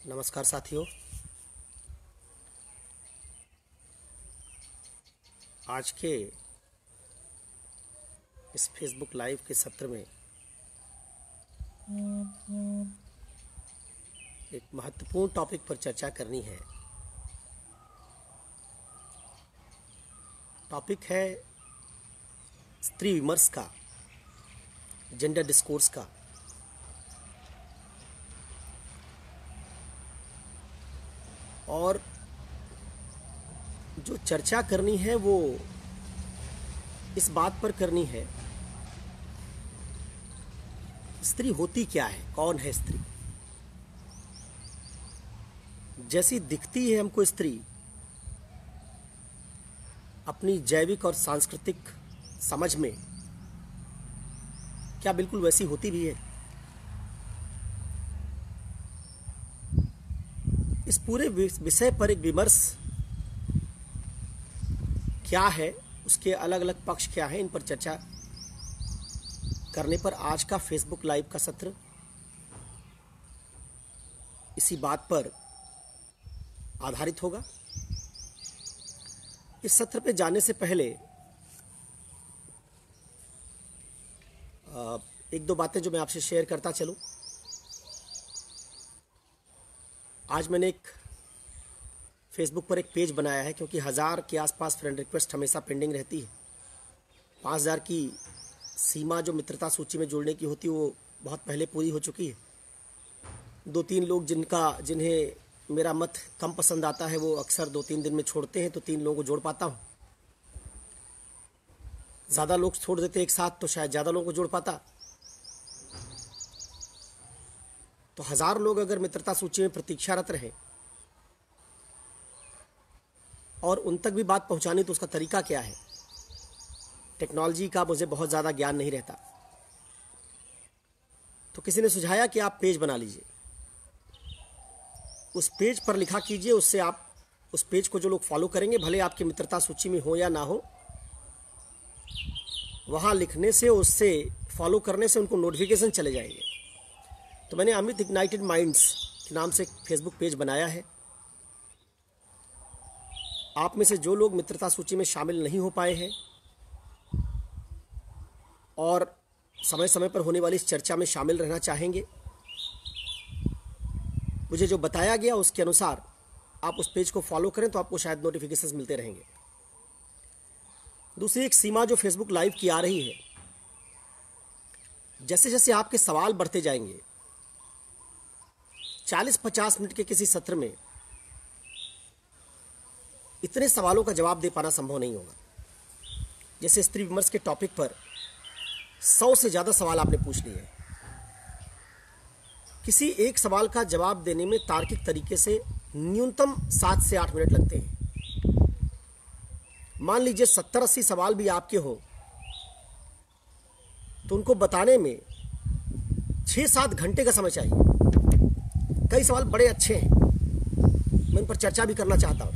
नमस्कार साथियों। आज के इस फेसबुक लाइव के सत्र में एक महत्वपूर्ण टॉपिक पर चर्चा करनी है। टॉपिक है स्त्री विमर्श का, जेंडर डिस्कोर्स का। और जो चर्चा करनी है वो इस बात पर करनी है, स्त्री होती क्या है, कौन है स्त्री। जैसी दिखती है हमको स्त्री, अपनी जैविक और सांस्कृतिक समझ में क्या बिल्कुल वैसी होती भी है। इस पूरे विषय पर एक विमर्श क्या है, उसके अलग अलग पक्ष क्या है, इन पर चर्चा करने पर आज का फेसबुक लाइव का सत्र इसी बात पर आधारित होगा। इस सत्र पे जाने से पहले एक दो बातें जो मैं आपसे शेयर करता चलूं। आज मैंने एक फेसबुक पर एक पेज बनाया है, क्योंकि 1000 के आसपास फ्रेंड रिक्वेस्ट हमेशा पेंडिंग रहती है। 5000 की सीमा जो मित्रता सूची में जोड़ने की होती है वो बहुत पहले पूरी हो चुकी है। 2-3 लोग जिन्हें मेरा मत कम पसंद आता है वो अक्सर 2-3 दिन में छोड़ते हैं, तो 3 लोगों को जोड़ पाता हूँ। ज़्यादा लोग छोड़ देते एक साथ तो शायद ज़्यादा लोगों को जोड़ पाता। तो 1000 लोग अगर मित्रता सूची में प्रतीक्षारत रहे और उन तक भी बात पहुंचानी, तो उसका तरीका क्या है। टेक्नोलॉजी का मुझे बहुत ज़्यादा ज्ञान नहीं रहता, तो किसी ने सुझाया कि आप पेज बना लीजिए, उस पेज पर लिखा कीजिए। उससे आप उस पेज को जो लोग फॉलो करेंगे, भले आपकी मित्रता सूची में हो या ना हो, वहाँ लिखने से, उससे फॉलो करने से उनको नोटिफिकेशन चले जाएंगे। तो मैंने अमित इग्नाइटेड माइंड्स के नाम से एक फेसबुक पेज बनाया है। आप में से जो लोग मित्रता सूची में शामिल नहीं हो पाए हैं और समय समय पर होने वाली इस चर्चा में शामिल रहना चाहेंगे, मुझे जो बताया गया उसके अनुसार आप उस पेज को फॉलो करें तो आपको शायद नोटिफिकेशंस मिलते रहेंगे। दूसरी एक सीमा जो फेसबुक लाइव की आ रही है, जैसे जैसे आपके सवाल बढ़ते जाएंगे, 40-50 मिनट के किसी सत्र में इतने सवालों का जवाब दे पाना संभव नहीं होगा। जैसे स्त्री विमर्श के टॉपिक पर 100 से ज़्यादा सवाल आपने पूछ लिए हैं। किसी एक सवाल का जवाब देने में तार्किक तरीके से न्यूनतम 7 से 8 मिनट लगते हैं। मान लीजिए 70-80 सवाल भी आपके हो, तो उनको बताने में 6-7 घंटे का समय चाहिए। कई सवाल बड़े अच्छे हैं, मैं इन पर चर्चा भी करना चाहता हूं,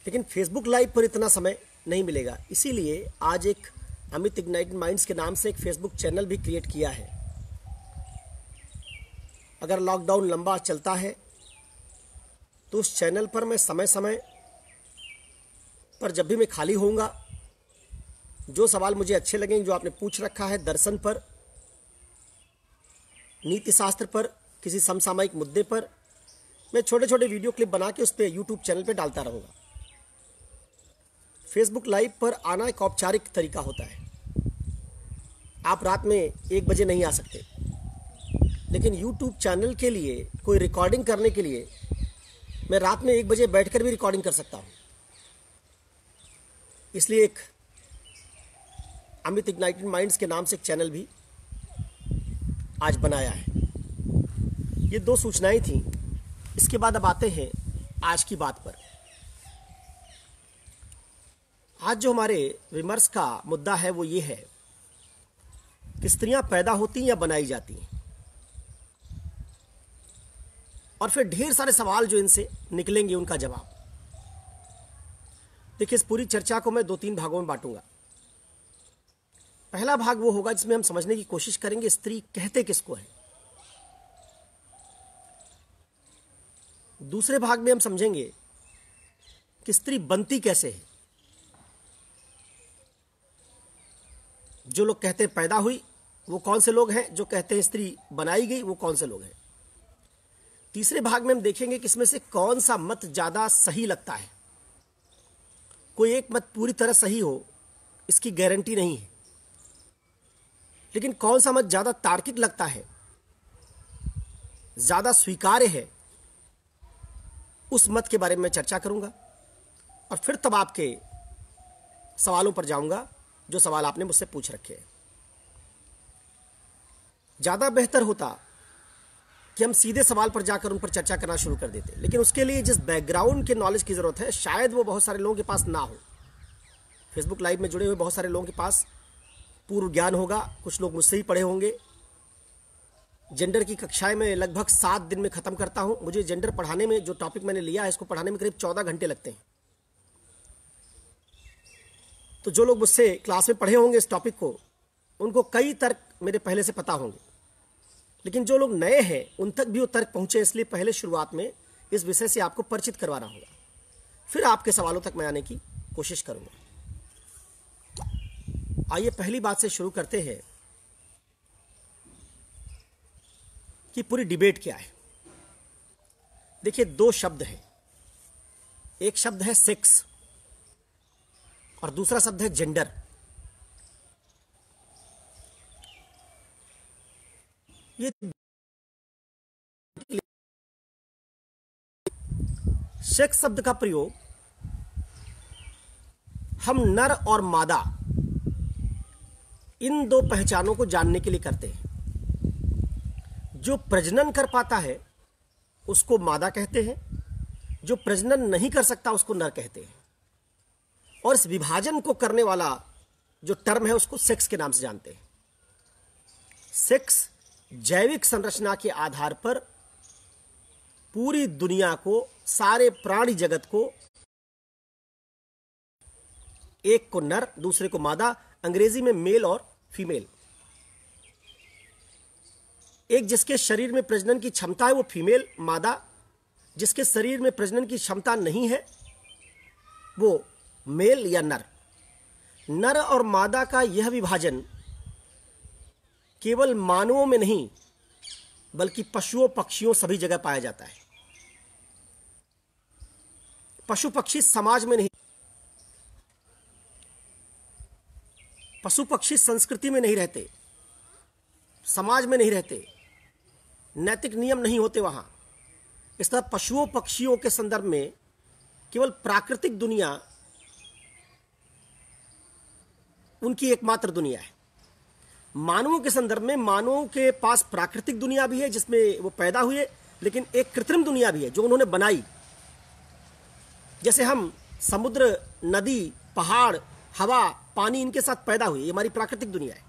लेकिन फेसबुक लाइव पर इतना समय नहीं मिलेगा। इसीलिए आज एक अमित इग्नाइटेड माइंड्स के नाम से एक फेसबुक चैनल भी क्रिएट किया है। अगर लॉकडाउन लंबा चलता है तो उस चैनल पर मैं समय समय पर, जब भी मैं खाली होऊंगा, जो सवाल मुझे अच्छे लगेंगे, जो आपने पूछ रखा है दर्शन पर, नीति शास्त्र पर, किसी समसामयिक मुद्दे पर, मैं छोटे छोटे वीडियो क्लिप बना के उस पर यूट्यूब चैनल पे डालता रहूँगा। फेसबुक लाइव पर आना एक औपचारिक तरीका होता है। आप रात में 1 बजे नहीं आ सकते, लेकिन यूट्यूब चैनल के लिए कोई रिकॉर्डिंग करने के लिए मैं रात में 1 बजे बैठकर भी रिकॉर्डिंग कर सकता हूँ। इसलिए एक अमित इग्नाइटेड माइंड्स के नाम से एक चैनल भी आज बनाया है। ये 2 सूचनाएं थी। इसके बाद अब आते हैं आज की बात पर। आज जो हमारे विमर्श का मुद्दा है वो ये है कि स्त्रियां पैदा होती या बनाई जाती हैं, और फिर ढेर सारे सवाल जो इनसे निकलेंगे उनका जवाब। देखिए, इस पूरी चर्चा को मैं 2-3 भागों में बांटूंगा। पहला भाग वो होगा जिसमें हम समझने की कोशिश करेंगे स्त्री कहते किसको है। दूसरे भाग में हम समझेंगे कि स्त्री बनती कैसे है। जो लोग कहते हैं पैदा हुई वो कौन से लोग हैं, जो कहते हैं स्त्री बनाई गई वो कौन से लोग हैं। तीसरे भाग में हम देखेंगे कि इसमें से कौन सा मत ज्यादा सही लगता है। कोई एक मत पूरी तरह सही हो इसकी गारंटी नहीं है, लेकिन कौन सा मत ज्यादा तार्किक लगता है, ज्यादा स्वीकार्य है, उस मत के बारे में मैं चर्चा करूंगा और फिर तब आपके सवालों पर जाऊंगा जो सवाल आपने मुझसे पूछ रखे हैं। ज्यादा बेहतर होता कि हम सीधे सवाल पर जाकर उन पर चर्चा करना शुरू कर देते, लेकिन उसके लिए जिस बैकग्राउंड के नॉलेज की जरूरत है शायद वो बहुत सारे लोगों के पास ना हो। फेसबुक लाइव में जुड़े हुए बहुत सारे लोगों के पास पूर्व ज्ञान होगा, कुछ लोग मुझसे ही पढ़े होंगे। जेंडर की कक्षाएं मैं लगभग 7 दिन में खत्म करता हूं। मुझे जेंडर पढ़ाने में, जो टॉपिक मैंने लिया है इसको पढ़ाने में करीब 14 घंटे लगते हैं। तो जो लोग मुझसे क्लास में पढ़े होंगे इस टॉपिक को, उनको कई तर्क मेरे पहले से पता होंगे, लेकिन जो लोग नए हैं उन तक भी वो तर्क पहुंचे, इसलिए पहले शुरुआत में इस विषय से आपको परिचित करवाना होगा, फिर आपके सवालों तक मैं आने की कोशिश करूंगा। आइए पहली बात से शुरू करते हैं कि पूरी डिबेट क्या है। देखिए, 2 शब्द हैं। एक शब्द है सेक्स और दूसरा शब्द है जेंडर। ये सेक्स शब्द का प्रयोग हम नर और मादा इन 2 पहचानों को जानने के लिए करते हैं। जो प्रजनन कर पाता है उसको मादा कहते हैं, जो प्रजनन नहीं कर सकता उसको नर कहते हैं, और इस विभाजन को करने वाला जो टर्म है उसको सेक्स के नाम से जानते हैं। सेक्स जैविक संरचना के आधार पर पूरी दुनिया को, सारे प्राणी जगत को, एक को नर दूसरे को मादा, अंग्रेजी में मेल और फीमेल। एक जिसके शरीर में प्रजनन की क्षमता है वो फीमेल मादा, जिसके शरीर में प्रजनन की क्षमता नहीं है वो मेल या नर। नर और मादा का यह विभाजन केवल मानवों में नहीं बल्कि पशुओं पक्षियों सभी जगह पाया जाता है। पशु पक्षी समाज में नहीं, पशु पक्षी संस्कृति में नहीं रहते, समाज में नहीं रहते, नैतिक नियम नहीं होते वहां। इस तरह पशुओं पक्षियों के संदर्भ में केवल प्राकृतिक दुनिया उनकी एकमात्र दुनिया है। मानवों के संदर्भ में मानवों के पास प्राकृतिक दुनिया भी है जिसमें वो पैदा हुए, लेकिन एक कृत्रिम दुनिया भी है जो उन्होंने बनाई। जैसे हम समुद्र, नदी, पहाड़, हवा, पानी, इनके साथ पैदा हुए, ये हमारी प्राकृतिक दुनिया है।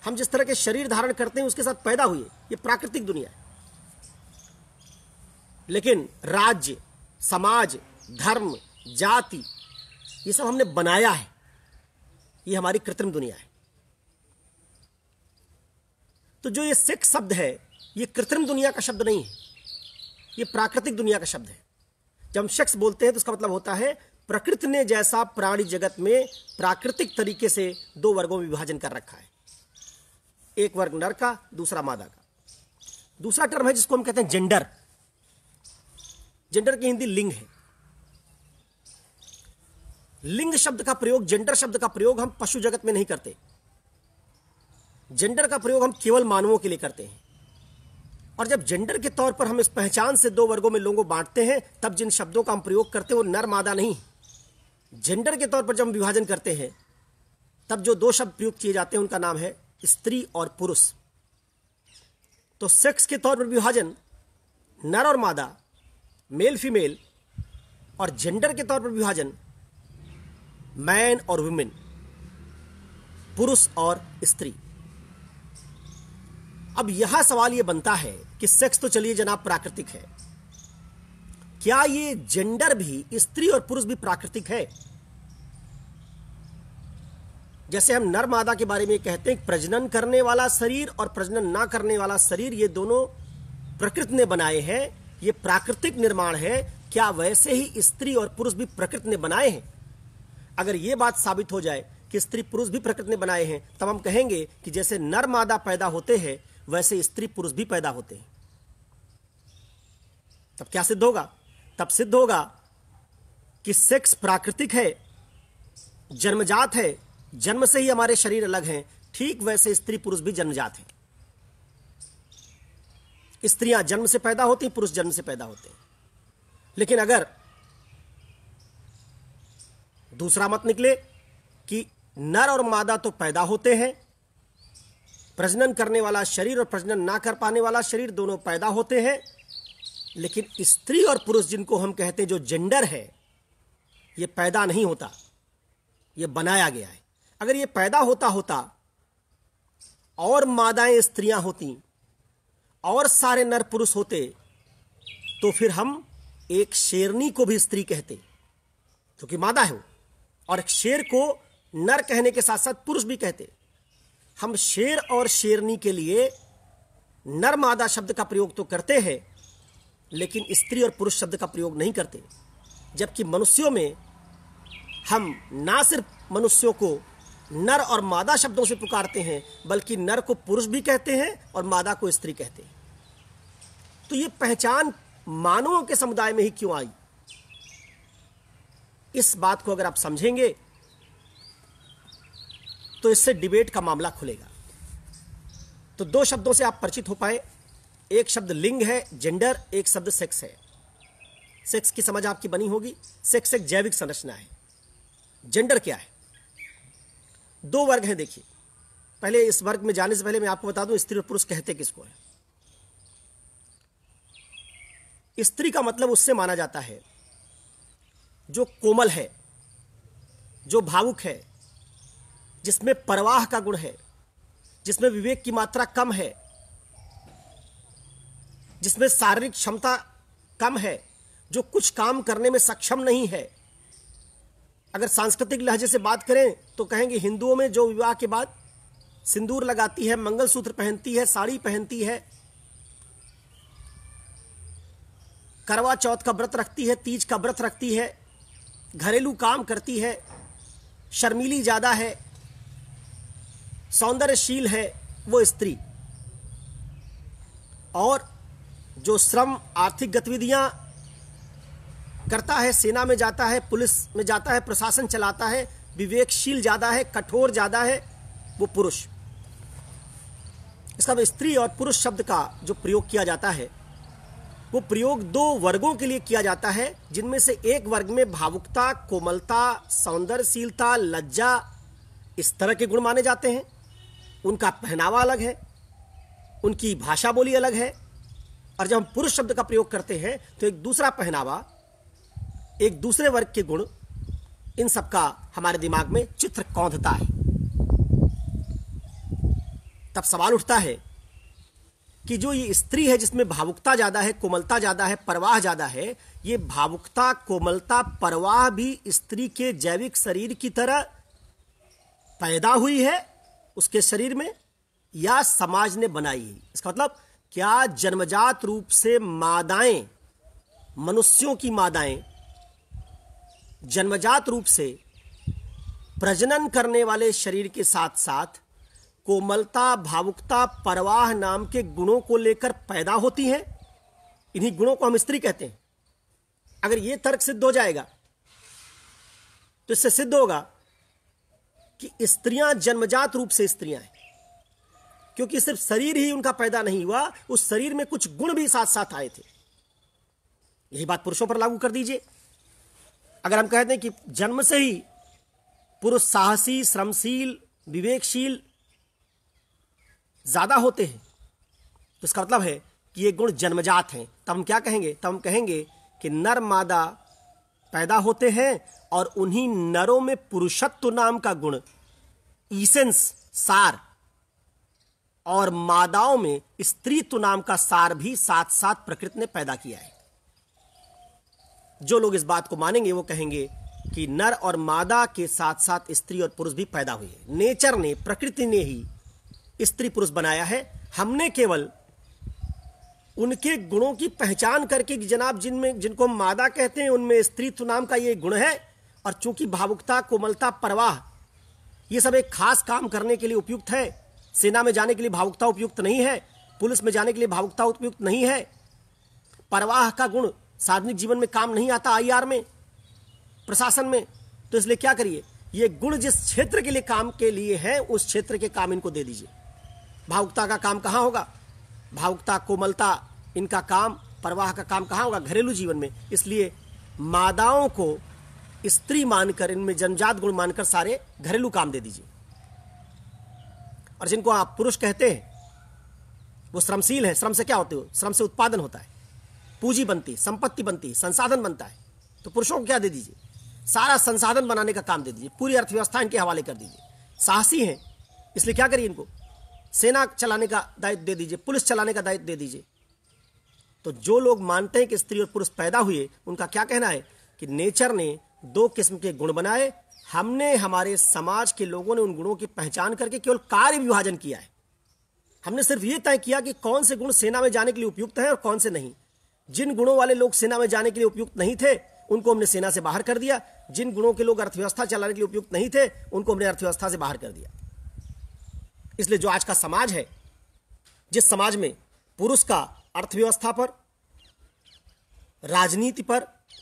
हम जिस तरह के शरीर धारण करते हैं उसके साथ पैदा हुए, ये प्राकृतिक दुनिया है। लेकिन राज्य, समाज, धर्म, जाति, ये सब हमने बनाया है, ये हमारी कृत्रिम दुनिया है। तो जो ये सेक्स शब्द है ये कृत्रिम दुनिया का शब्द नहीं है, ये प्राकृतिक दुनिया का शब्द है। जब हम सेक्स बोलते हैं तो उसका मतलब होता है प्रकृति ने जैसा प्राणी जगत में प्राकृतिक तरीके से 2 वर्गों में विभाजन कर रखा है, एक वर्ग नर का, दूसरा मादा का। दूसरा टर्म है जिसको हम कहते हैं जेंडर। जेंडर की हिंदी लिंग है। लिंग शब्द का प्रयोग, जेंडर शब्द का प्रयोग हम पशु जगत में नहीं करते। जेंडर का प्रयोग हम केवल मानवों के लिए करते हैं। और जब जेंडर के तौर पर हम इस पहचान से 2 वर्गों में लोगों को बांटते हैं, तब जिन शब्दों का हम प्रयोग करते हैं वो नर मादा नहीं। जेंडर के तौर पर जब हम विभाजन करते हैं तब जो 2 शब्द प्रयोग किए जाते हैं उनका नाम है स्त्री और पुरुष। तो सेक्स के तौर पर विभाजन नर और मादा, मेल फीमेल, और जेंडर के तौर पर विभाजन मैन और वुमेन, पुरुष और स्त्री। अब यहां सवाल यह बनता है कि सेक्स तो चलिए जनाब प्राकृतिक है, क्या ये जेंडर भी, स्त्री और पुरुष भी प्राकृतिक है? जैसे हम नर मादा के बारे में कहते हैं, प्रजनन करने वाला शरीर और प्रजनन ना करने वाला शरीर, ये दोनों प्रकृति ने बनाए हैं, ये प्राकृतिक निर्माण है, क्या वैसे ही स्त्री और पुरुष भी प्रकृति ने बनाए हैं? अगर ये बात साबित हो जाए कि स्त्री पुरुष भी प्रकृति ने बनाए हैं, तब हम कहेंगे कि जैसे नर मादा पैदा होते हैं वैसे स्त्री पुरुष भी पैदा होते हैं। तब क्या सिद्ध होगा? तब सिद्ध होगा कि सेक्स प्राकृतिक है, जन्मजात है, जन्म से ही हमारे शरीर अलग हैं, ठीक वैसे स्त्री पुरुष भी जन्मजात हैं। स्त्रियां जन्म से पैदा होती, पुरुष जन्म से पैदा होते हैं। लेकिन अगर दूसरा मत निकले कि नर और मादा तो पैदा होते हैं, प्रजनन करने वाला शरीर और प्रजनन ना कर पाने वाला शरीर दोनों पैदा होते हैं, लेकिन स्त्री और पुरुष जिनको हम कहते हैं जो जेंडर है, ये पैदा नहीं होता, ये बनाया गया है। अगर ये पैदा होता और मादाएं स्त्रियां होती और सारे नर पुरुष होते, तो फिर हम एक शेरनी को भी स्त्री कहते, क्योंकि मादा है वो, और एक शेर को नर कहने के साथ साथ पुरुष भी कहते। हम शेर और शेरनी के लिए नर मादा शब्द का प्रयोग तो करते हैं, लेकिन स्त्री और पुरुष शब्द का प्रयोग नहीं करते। जबकि मनुष्यों में हम ना सिर्फ मनुष्यों को नर और मादा शब्दों से पुकारते हैं, बल्कि नर को पुरुष भी कहते हैं और मादा को स्त्री कहते हैं। तो ये पहचान मानवों के समुदाय में ही क्यों आई? इस बात को अगर आप समझेंगे तो इससे डिबेट का मामला खुलेगा। तो दो शब्दों से आप परिचित हो पाए, एक शब्द लिंग है, जेंडर, एक शब्द सेक्स है। सेक्स की समझ आपकी बनी होगी। सेक्स एक जैविक संरचना है। जेंडर क्या है? दो वर्ग हैं। देखिए, पहले इस वर्ग में जाने से पहले मैं आपको बता दूं स्त्री और पुरुष कहते किसको है। स्त्री का मतलब उससे माना जाता है जो कोमल है, जो भावुक है, जिसमें परवाह का गुण है, जिसमें विवेक की मात्रा कम है, जिसमें शारीरिक क्षमता कम है, जो कुछ काम करने में सक्षम नहीं है। अगर सांस्कृतिक लहजे से बात करें तो कहेंगे हिंदुओं में जो विवाह के बाद सिंदूर लगाती है, मंगलसूत्र पहनती है, साड़ी पहनती है, करवा चौथ का व्रत रखती है, तीज का व्रत रखती है, घरेलू काम करती है, शर्मीली ज्यादा है, सौंदर्यशील है, वो स्त्री। और जो श्रम आर्थिक गतिविधियां करता है, सेना में जाता है, पुलिस में जाता है, प्रशासन चलाता है, विवेकशील ज्यादा है, कठोर ज्यादा है, वो पुरुष। इसका स्त्री और पुरुष शब्द का जो प्रयोग किया जाता है वो प्रयोग दो वर्गों के लिए किया जाता है, जिनमें से एक वर्ग में भावुकता, कोमलता, सौंदर्यशीलता, लज्जा, इस तरह के गुण माने जाते हैं। उनका पहनावा अलग है, उनकी भाषा बोली अलग है। और जब हम पुरुष शब्द का प्रयोग करते हैं तो एक दूसरा पहनावा, एक दूसरे वर्ग के गुण, इन सब का हमारे दिमाग में चित्र कौंधता है। तब सवाल उठता है कि जो ये स्त्री है जिसमें भावुकता ज्यादा है, कोमलता ज्यादा है, परवाह ज्यादा है, ये भावुकता, कोमलता, परवाह भी स्त्री के जैविक शरीर की तरह पैदा हुई है उसके शरीर में, या समाज ने बनाई है? इसका मतलब क्या जन्मजात रूप से मादाएं, मनुष्यों की मादाएं जन्मजात रूप से प्रजनन करने वाले शरीर के साथ साथ कोमलता, भावुकता, परवाह नाम के गुणों को लेकर पैदा होती हैं? इन्हीं गुणों को हम स्त्री कहते हैं। अगर यह तर्क सिद्ध हो जाएगा तो इससे सिद्ध होगा कि स्त्रियां जन्मजात रूप से स्त्रियां हैं, क्योंकि सिर्फ शरीर ही उनका पैदा नहीं हुआ, उस शरीर में कुछ गुण भी साथ साथ आए थे। यही बात पुरुषों पर लागू कर दीजिए। अगर हम कहते हैं कि जन्म से ही पुरुष साहसी, श्रमशील, विवेकशील ज्यादा होते हैं, तो इसका मतलब है कि ये गुण जन्मजात हैं। तब हम क्या कहेंगे? तब हम कहेंगे कि नर मादा पैदा होते हैं और उन्हीं नरों में पुरुषत्व नाम का गुण, ईसेंस, सार, और मादाओं में स्त्रीत्व नाम का सार भी साथ साथ प्रकृति ने पैदा किया है। जो लोग इस बात को मानेंगे वो कहेंगे कि नर और मादा के साथ साथ स्त्री और पुरुष भी पैदा हुए हैं। नेचर ने, प्रकृति ने ही स्त्री पुरुष बनाया है। हमने केवल उनके गुणों की पहचान करके कि जनाब जिनको हम मादा कहते हैं उनमें स्त्रीत्व नाम का ये गुण है, और चूंकि भावुकता, कोमलता, परवाह ये सब एक खास काम करने के लिए उपयुक्त है। सेना में जाने के लिए भावुकता उपयुक्त नहीं है, पुलिस में जाने के लिए भावुकता उपयुक्त नहीं है, परवाह का गुण सार्वजनिक जीवन में काम नहीं आता, आईआर में, प्रशासन में। तो इसलिए क्या करिए, ये गुण जिस क्षेत्र के लिए काम के लिए है उस क्षेत्र के काम इनको दे दीजिए। भावुकता का काम कहाँ होगा? भावुकता, कोमलता, इनका काम, परवाह का काम कहाँ होगा? घरेलू जीवन में। इसलिए मादाओं को स्त्री मानकर, इनमें जन्मजात गुण मानकर सारे घरेलू काम दे दीजिए। और जिनको आप पुरुष कहते हैं वो श्रमशील है। श्रम से क्या होते हो? श्रम से उत्पादन होता है, पूंजी बनती, संपत्ति बनती, संसाधन बनता है। तो पुरुषों को क्या दे दीजिए? सारा संसाधन बनाने का काम दे दीजिए, पूरी अर्थव्यवस्था इनके हवाले कर दीजिए। साहसी हैं, इसलिए क्या करिए, इनको सेना चलाने का दायित्व दे दीजिए, पुलिस चलाने का दायित्व दे दीजिए। तो जो लोग मानते हैं कि स्त्री और पुरुष पैदा हुए, उनका क्या कहना है कि नेचर ने दो किस्म के गुण बनाए, हमने, हमारे समाज के लोगों ने उन गुणों की पहचान करके केवल कार्य विभाजन किया है। हमने सिर्फ ये तय किया कि कौन से गुण सेना में जाने के लिए उपयुक्त हैं और कौन से नहीं। जिन गुणों वाले लोग सेना में जाने के लिए उपयुक्त नहीं थे उनको हमने सेना से बाहर कर दिया। जिन गुणों के लोग अर्थव्यवस्था चलाने के लिए उपयुक्त नहीं थे उनको हमने अर्थव्यवस्था से बाहर कर दिया। इसलिए जो आज का समाज है, जिस समाज में पुरुष का अर्थव्यवस्था पर, राजनीति पर,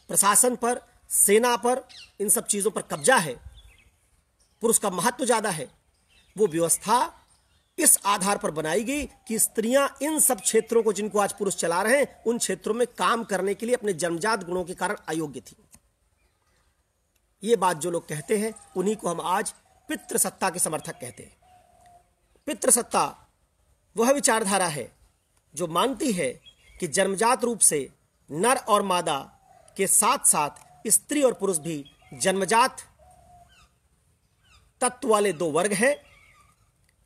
प्रशासन पर, सेना पर, इन सब चीजों पर कब्जा है, पुरुष का महत्व ज्यादा है, वो व्यवस्था इस आधार पर बनाई गई कि स्त्रियां इन सब क्षेत्रों को, जिनको आज पुरुष चला रहे हैं, उन क्षेत्रों में काम करने के लिए अपने जन्मजात गुणों के कारण अयोग्य थी। ये बात जो लोग कहते हैं उन्हीं को हम आज पितृसत्ता के समर्थक कहते हैं। पितृसत्ता वह विचारधारा है जो मानती है कि जन्मजात रूप से नर और मादा के साथ साथ स्त्री और पुरुष भी जन्मजात तत्व वाले दो वर्ग हैं,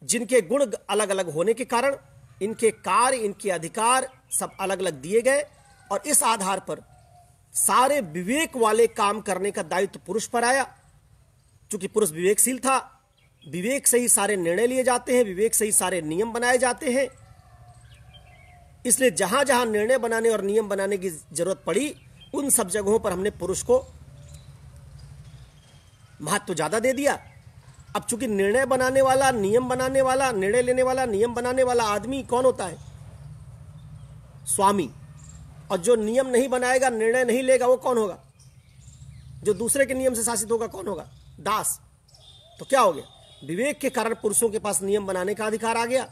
जिनके गुण अलग अलग होने के कारण इनके कार्य, इनके अधिकार सब अलग अलग दिए गए, और इस आधार पर सारे विवेक वाले काम करने का दायित्व पुरुष पर आया। चूंकि पुरुष विवेकशील था, विवेक से ही सारे निर्णय लिए जाते हैं, विवेक से ही सारे नियम बनाए जाते हैं। इसलिए जहां जहां निर्णय बनाने और नियम बनाने की जरूरत पड़ी उन सब जगहों पर हमने पुरुष को महत्व ज्यादा दे दिया। अब चूंकि निर्णय बनाने वाला, नियम बनाने वाला, निर्णय लेने वाला, नियम बनाने वाला आदमी कौन होता है? स्वामी। और जो नियम नहीं बनाएगा, निर्णय नहीं लेगा, वो कौन होगा? जो दूसरे के नियम से शासित होगा, कौन होगा? दास। तो क्या हो गया? विवेक के कारण पुरुषों के पास नियम बनाने का अधिकार आ गया।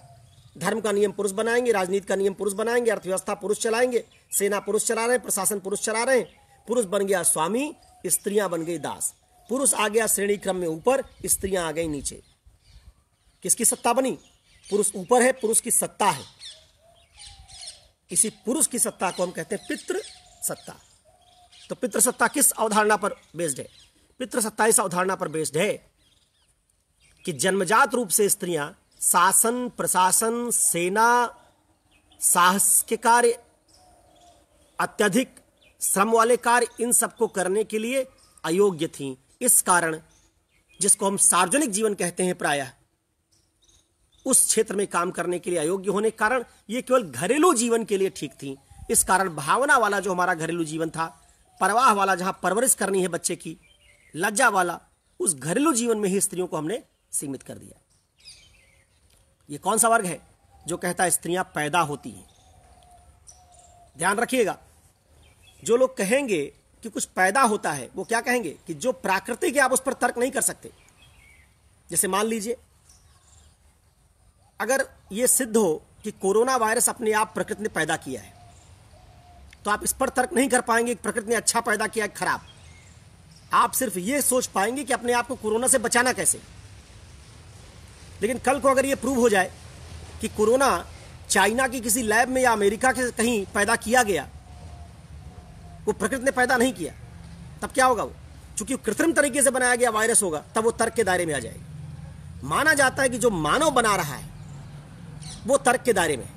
धर्म का नियम पुरुष बनाएंगे, राजनीति का नियम पुरुष बनाएंगे, अर्थव्यवस्था पुरुष चलाएंगे, सेना पुरुष चला रहे हैं, प्रशासन पुरुष चला रहे हैं। पुरुष बन गया स्वामी, स्त्रियां बन गई दास। पुरुष आ गया श्रेणी क्रम में ऊपर, स्त्रियां आ गई नीचे। किसकी सत्ता बनी? पुरुष ऊपर है, पुरुष की सत्ता है। इसी पुरुष की सत्ता को हम कहते हैं पितृ सत्ता। तो पितृ सत्ता किस अवधारणा पर बेस्ड है? पितृ सत्ता इस अवधारणा पर बेस्ड है कि जन्मजात रूप से स्त्रियां शासन, प्रशासन, सेना, साहस के कार्य, अत्यधिक श्रम वाले कार्य, इन सबको करने के लिए अयोग्य थीं। इस कारण जिसको हम सार्वजनिक जीवन कहते हैं, प्रायः उस क्षेत्र में काम करने के लिए अयोग्य होने के कारण ये केवल घरेलू जीवन के लिए ठीक थी। इस कारण भावना वाला जो हमारा घरेलू जीवन था, परवाह वाला, जहां परवरिश करनी है बच्चे की, लज्जा वाला, उस घरेलू जीवन में ही स्त्रियों को हमने सीमित कर दिया। ये कौन सा वर्ग है जो कहता है स्त्रियां पैदा होती हैं? ध्यान रखिएगा, जो लोग कहेंगे कि कुछ पैदा होता है वो क्या कहेंगे कि जो प्राकृतिक है आप उस पर तर्क नहीं कर सकते। जैसे मान लीजिए अगर ये सिद्ध हो कि कोरोना वायरस अपने आप प्रकृति ने पैदा किया है, तो आप इस पर तर्क नहीं कर पाएंगे कि प्रकृति ने अच्छा पैदा किया है, खराब। आप सिर्फ ये सोच पाएंगे कि अपने आप को कोरोना से बचाना कैसे। लेकिन कल को अगर ये प्रूव हो जाए कि कोरोना चाइना की किसी लैब में या अमेरिका के कहीं पैदा किया गया, वो प्रकृति ने पैदा नहीं किया, तब क्या होगा? वो चूंकि कृत्रिम तरीके से बनाया गया वायरस होगा, तब वो तर्क के दायरे में आ जाएगा। माना जाता है कि जो मानव बना रहा है वो तर्क के दायरे में,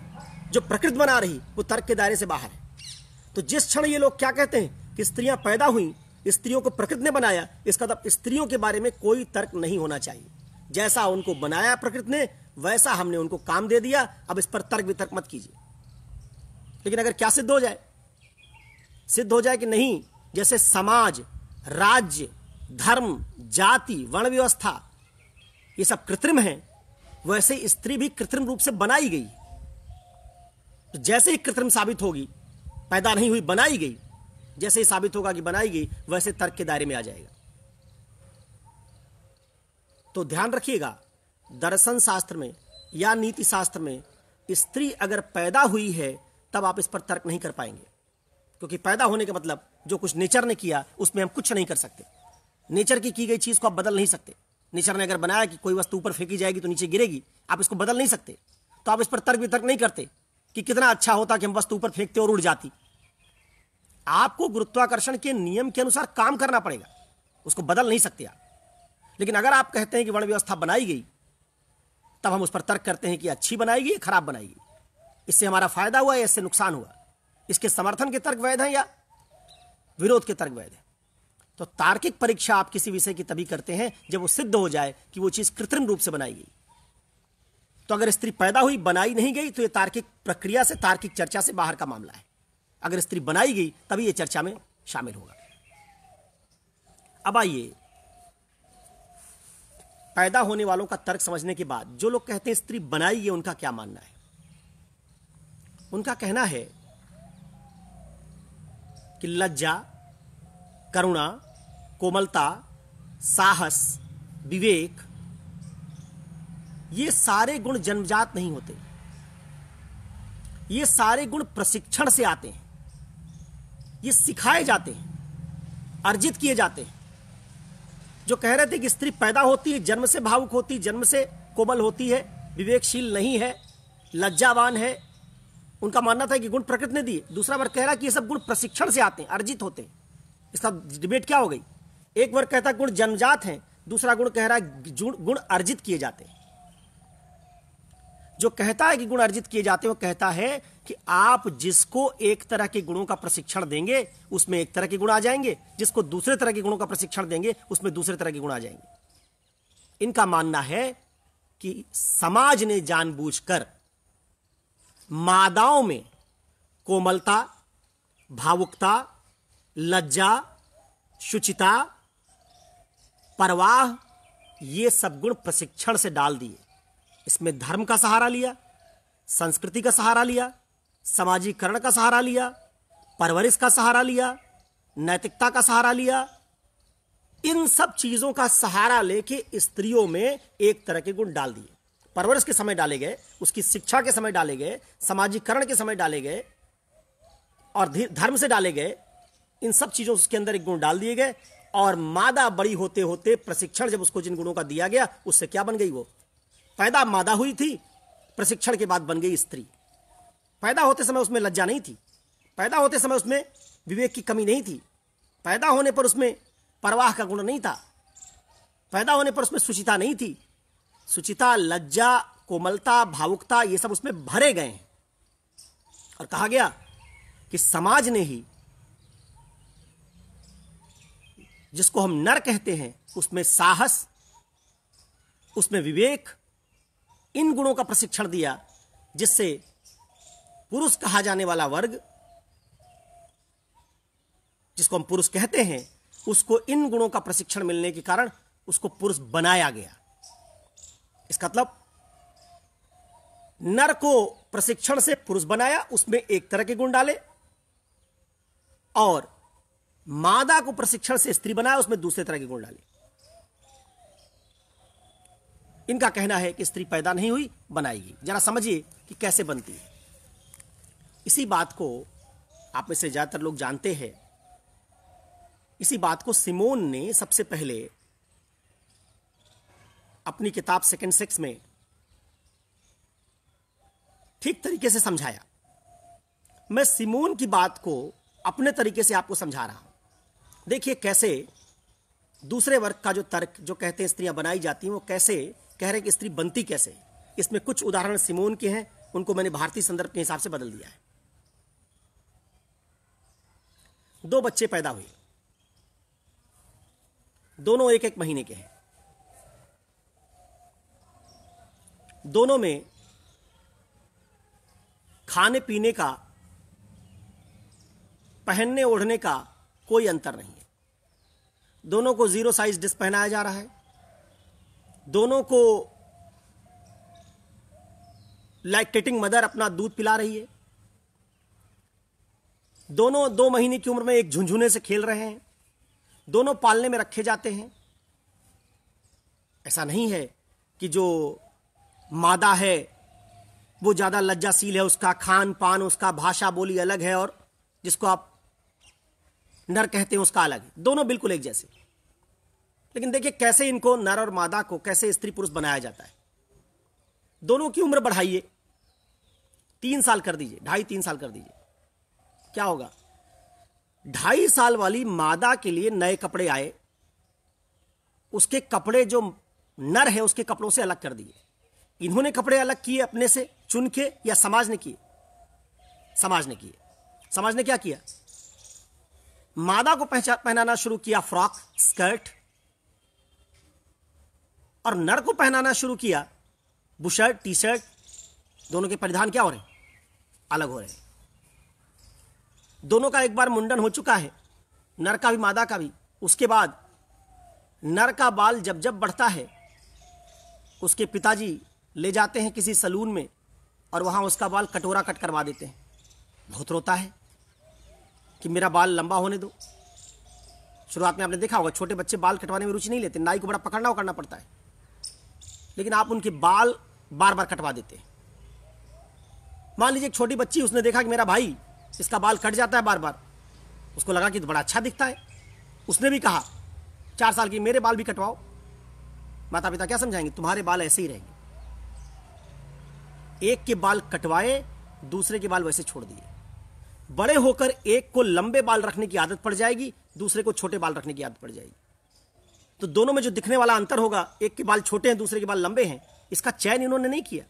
जो प्रकृति बना रही वो तर्क के दायरे से बाहर है। तो जिस क्षण ये लोग क्या कहते हैं कि स्त्रियां पैदा हुई, स्त्रियों को प्रकृति ने बनाया, इसका मतलब स्त्रियों के बारे में कोई तर्क नहीं होना चाहिए। जैसा उनको बनाया प्रकृति ने, वैसा हमने उनको काम दे दिया, अब इस पर तर्क वितर्क मत कीजिए। लेकिन अगर क्या सिद्ध हो जाए, सिद्ध हो जाए कि नहीं, जैसे समाज, राज्य, धर्म, जाति, वर्ण व्यवस्था ये सब कृत्रिम है, वैसे स्त्री भी कृत्रिम रूप से बनाई गई। तो जैसे ही कृत्रिम साबित होगी, पैदा नहीं हुई बनाई गई, जैसे ही साबित होगा कि बनाई गई, वैसे तर्क के दायरे में आ जाएगा। तो ध्यान रखिएगा, दर्शन शास्त्र में या नीति शास्त्र में स्त्री अगर पैदा हुई है तब आप इस पर तर्क नहीं कर पाएंगे, क्योंकि पैदा होने का मतलब जो कुछ नेचर ने किया उसमें हम कुछ नहीं कर सकते। नेचर की गई चीज को आप बदल नहीं सकते। नेचर ने अगर बनाया कि कोई वस्तु ऊपर फेंकी जाएगी तो नीचे गिरेगी, आप इसको बदल नहीं सकते। तो आप इस पर तर्क वितर्क नहीं करते कि कितना अच्छा होता कि हम वस्तु ऊपर फेंकते और उड़ जाती। आपको गुरुत्वाकर्षण के नियम के अनुसार काम करना पड़ेगा, उसको बदल नहीं सकते आप। लेकिन अगर आप कहते हैं कि वर्ण व्यवस्था बनाई गई, तब हम उस पर तर्क करते हैं कि अच्छी बनाई गई, खराब बनाई गई, इससे हमारा फायदा हुआ या इससे नुकसान हुआ, इसके समर्थन के तर्क वैध हैं या विरोध के तर्क वैध हैं। तो तार्किक परीक्षा आप किसी विषय की तभी करते हैं जब वो सिद्ध हो जाए कि वो चीज कृत्रिम रूप से बनाई गई। तो अगर स्त्री पैदा हुई, बनाई नहीं गई, तो ये तार्किक प्रक्रिया से, तार्किक चर्चा से बाहर का मामला है। अगर स्त्री बनाई गई तभी ये चर्चा में शामिल होगा। अब आइए, पैदा होने वालों का तर्क समझने के बाद जो लोग कहते हैं स्त्री बनाई गई, उनका क्या मानना है। उनका कहना है कि लज्जा, करुणा, कोमलता, साहस, विवेक, ये सारे गुण जन्मजात नहीं होते। ये सारे गुण प्रशिक्षण से आते हैं, ये सिखाए जाते हैं, अर्जित किए जाते हैं। जो कह रहे थे कि स्त्री पैदा होती है, जन्म से भावुक होती है, जन्म से कोमल होती है, विवेकशील नहीं है, लज्जावान है, उनका मानना था कि गुण प्रकृति ने दिए। दूसरा वर्ग कह रहा कि ये सब गुण प्रशिक्षण से आते हैं, अर्जित होते हैं। इसका डिबेट क्या हो गई? एक वर्ग कहता गुण जन्मजात हैं, दूसरा गुण कह रहा है गुण अर्जित किए जाते हैं। जो कहता है कि गुण अर्जित किए जाते हैं, वो कहता है कि आप जिसको एक तरह के गुणों का प्रशिक्षण देंगे उसमें एक तरह के गुण आ जाएंगे, जिसको दूसरे तरह के गुणों का प्रशिक्षण देंगे उसमें दूसरे तरह के गुण आ जाएंगे। इनका मानना है कि समाज ने जानबूझकर मादाओं में कोमलता, भावुकता, लज्जा, शुचिता, परवाह, ये सब गुण प्रशिक्षण से डाल दिए। इसमें धर्म का सहारा लिया, संस्कृति का सहारा लिया, सामाजिकरण का सहारा लिया, परवरिश का सहारा लिया, नैतिकता का सहारा लिया। इन सब चीजों का सहारा लेके स्त्रियों में एक तरह के गुण डाल दिए। परवरिश के समय डाले गए, उसकी शिक्षा के समय डाले गए, सामाजिकरण के समय डाले गए और धर्म से डाले गए। इन सब चीजों के अंदर एक गुण डाल दिए गए और मादा बड़ी होते होते प्रशिक्षण जब उसको जिन गुणों का दिया गया, उससे क्या बन गई? वो पैदा मादा हुई थी, प्रशिक्षण के बाद बन गई स्त्री। पैदा होते समय उसमें लज्जा नहीं थी, पैदा होते समय उसमें विवेक की कमी नहीं थी, पैदा होने पर उसमें परवाह का गुण नहीं था, पैदा होने पर उसमें शुचिता नहीं थी। शुचिता, लज्जा, कोमलता, भावुकता, ये सब उसमें भरे गए हैं। और कहा गया कि समाज ने ही, जिसको हम नर कहते हैं, उसमें साहस, उसमें विवेक, इन गुणों का प्रशिक्षण दिया, जिससे पुरुष कहा जाने वाला वर्ग, जिसको हम पुरुष कहते हैं, उसको इन गुणों का प्रशिक्षण मिलने के कारण उसको पुरुष बनाया गया। इसका मतलब नर को प्रशिक्षण से पुरुष बनाया, उसमें एक तरह के गुण डाले, और मादा को प्रशिक्षण से स्त्री बनाया, उसमें दूसरे तरह के गुण डाले। इनका कहना है कि स्त्री पैदा नहीं हुई, बनाएगी। जरा समझिए कि कैसे बनती है। इसी बात को आप में से ज्यादातर लोग जानते हैं। इसी बात को सिमोन ने सबसे पहले अपनी किताब सेकंड सेक्स में ठीक तरीके से समझाया। मैं सिमोन की बात को अपने तरीके से आपको समझा रहा हूं। देखिए कैसे दूसरे वर्ग का जो तर्क, जो कहते हैं स्त्रियां बनाई जाती हैं, वो कैसे कह रहे हैं कि स्त्री बनती कैसे। इसमें कुछ उदाहरण सिमोन के हैं, उनको मैंने भारतीय संदर्भ के हिसाब से बदल दिया है। 2 बच्चे पैदा हुए, दोनों 1-1 महीने के हैं। दोनों में खाने पीने का पहनने ओढ़ने का कोई अंतर नहीं है। दोनों को 0 साइज ड्रेस पहनाया जा रहा है, दोनों को लैक्टेटिंग मदर अपना दूध पिला रही है, दोनों 2 महीने की उम्र में एक झुनझुने से खेल रहे हैं, दोनों पालने में रखे जाते हैं। ऐसा नहीं है कि जो मादा है वो ज्यादा लज्जाशील है, उसका खान पान, उसका भाषा बोली अलग है, और जिसको आप नर कहते हैं उसका अलग है। दोनों बिल्कुल एक जैसे। लेकिन देखिए कैसे इनको, नर और मादा को कैसे स्त्री पुरुष बनाया जाता है। दोनों की उम्र बढ़ाइए, 3 साल कर दीजिए, 2.5-3 साल कर दीजिए, क्या होगा? 2.5 साल वाली मादा के लिए नए कपड़े आए, उसके कपड़े जो नर है उसके कपड़ों से अलग कर दिए। इन्होंने कपड़े अलग किए अपने से चुन के, या समाज ने किए? समाज ने किए। समाज ने क्या किया? मादा को पहनाना शुरू किया फ्रॉक, स्कर्ट, और नर को पहनाना शुरू किया बुशर्ट, टी शर्ट। दोनों के परिधान क्या हो रहे हैं? अलग हो रहे हैं। दोनों का एक बार मुंडन हो चुका है, नर का भी मादा का भी। उसके बाद नर का बाल जब जब बढ़ता है, उसके पिताजी ले जाते हैं किसी सलून में और वहां उसका बाल कटोरा कट करवा देते हैं। बहुत रोता है कि मेरा बाल लंबा होने दो। शुरुआत में आपने देखा होगा छोटे बच्चे बाल कटवाने में रुचि नहीं लेते, नाई को बड़ा पकड़ना पड़ता है, लेकिन आप उनके बाल बार बार कटवा देते हैं। मान लीजिए एक छोटी बच्ची, उसने देखा कि मेरा भाई इसका बाल कट जाता है बार बार, उसको लगा कि तो बड़ा अच्छा दिखता है, उसने भी कहा 4 साल की, मेरे बाल भी कटवाओ। माता पिता क्या समझाएंगे? तुम्हारे बाल ऐसे ही रहेंगे। एक के बाल कटवाए, दूसरे के बाल वैसे छोड़ दिए। बड़े होकर एक को लंबे बाल रखने की आदत पड़ जाएगी, दूसरे को छोटे बाल रखने की आदत पड़ जाएगी। तो दोनों में जो दिखने वाला अंतर होगा, एक के बाल छोटे हैं, दूसरे के बाल लंबे हैं, इसका चयन इन्होंने नहीं किया,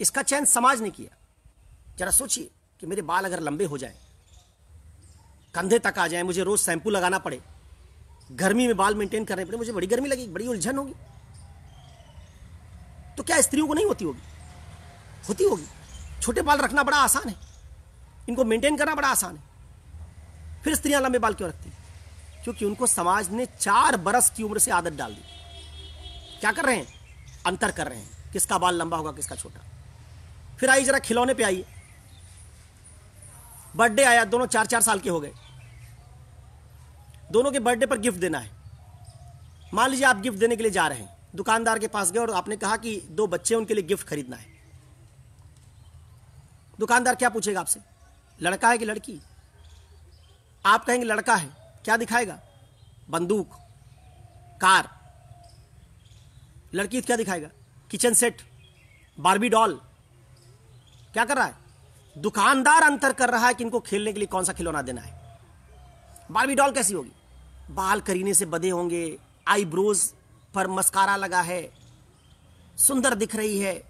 इसका चयन समाज ने किया। जरा सोचिए कि मेरे बाल अगर लंबे हो जाए, कंधे तक आ जाए, मुझे रोज शैम्पू लगाना पड़े, गर्मी में बाल मेंटेन करने पड़े, मुझे बड़ी गर्मी लगेगी, बड़ी उलझन होगी। तो क्या स्त्रियों को नहीं होती होगी? होती होगी। छोटे बाल रखना बड़ा आसान है, इनको मेंटेन करना बड़ा आसान है। फिर स्त्रियां लंबे बाल क्यों रखती? क्योंकि उनको समाज ने 4 बरस की उम्र से आदत डाल दी। क्या कर रहे हैं? अंतर कर रहे हैं, किसका बाल लंबा होगा, किसका छोटा। फिर आइए जरा खिलौने पे आइए। बर्थडे आया, दोनों 4-4 साल के हो गए, दोनों के बर्थडे पर गिफ्ट देना है। मान लीजिए आप गिफ्ट देने के लिए जा रहे हैं, दुकानदार के पास गए और आपने कहा कि 2 बच्चे, उनके लिए गिफ्ट खरीदना है। दुकानदार क्या पूछेगा आपसे? लड़का है कि लड़की? आप कहेंगे लड़का है, क्या दिखाएगा? बंदूक, कार। लड़की क्या दिखाएगा? Kitchen set, Barbie doll. क्या कर रहा है? दुकानदार अंतर कर रहा है कि इनको खेलने के लिए कौन सा खिलौना देना है। बार्बी डॉल कैसी होगी? बाल करीने से बंधे होंगे, आईब्रोज पर मस्कारा लगा है, सुंदर दिख रही है।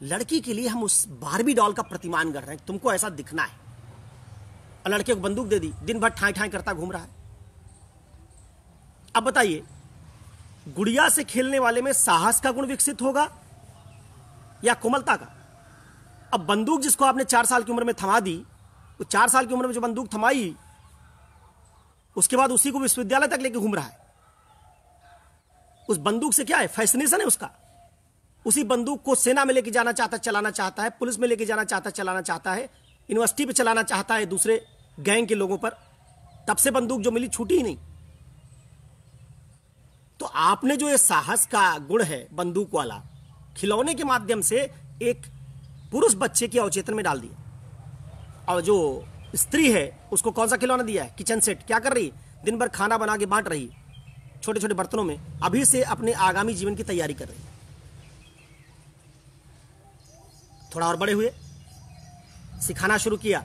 लड़की के लिए हम उस बार्बी डॉल का प्रतिमान कर रहे हैं, तुमको ऐसा दिखना है। और लड़के को बंदूक दे दी, दिन भर ठाई ठाई करता घूम रहा है। अब बताइए, गुड़िया से खेलने वाले में साहस का गुण विकसित होगा या कोमलता का? अब बंदूक जिसको आपने 4 साल की उम्र में थमा दी, वो 4 साल की उम्र में जो बंदूक थमाई, उसके बाद उसी को विश्वविद्यालय तक लेके घूम रहा है। उस बंदूक से क्या है? फैसिनेशन है उसका। उसी बंदूक को सेना में लेके जाना चाहता है, चलाना चाहता है, पुलिस में लेके जाना चाहता है, चलाना चाहता है, यूनिवर्सिटी पे चलाना चाहता है दूसरे गैंग के लोगों पर। तब से बंदूक जो मिली छूटी ही नहीं। तो आपने जो ये साहस का गुण है बंदूक वाला, खिलौने के माध्यम से एक पुरुष बच्चे के अवचेतन में डाल दिया। और जो स्त्री है उसको कौन सा खिलौना दिया है? Kitchen set. क्या कर रही है? दिन भर खाना बना के बांट रही है छोटे छोटे बर्तनों में, अभी से अपने आगामी जीवन की तैयारी कर रही है। थोड़ा और बड़े हुए, सिखाना शुरू किया,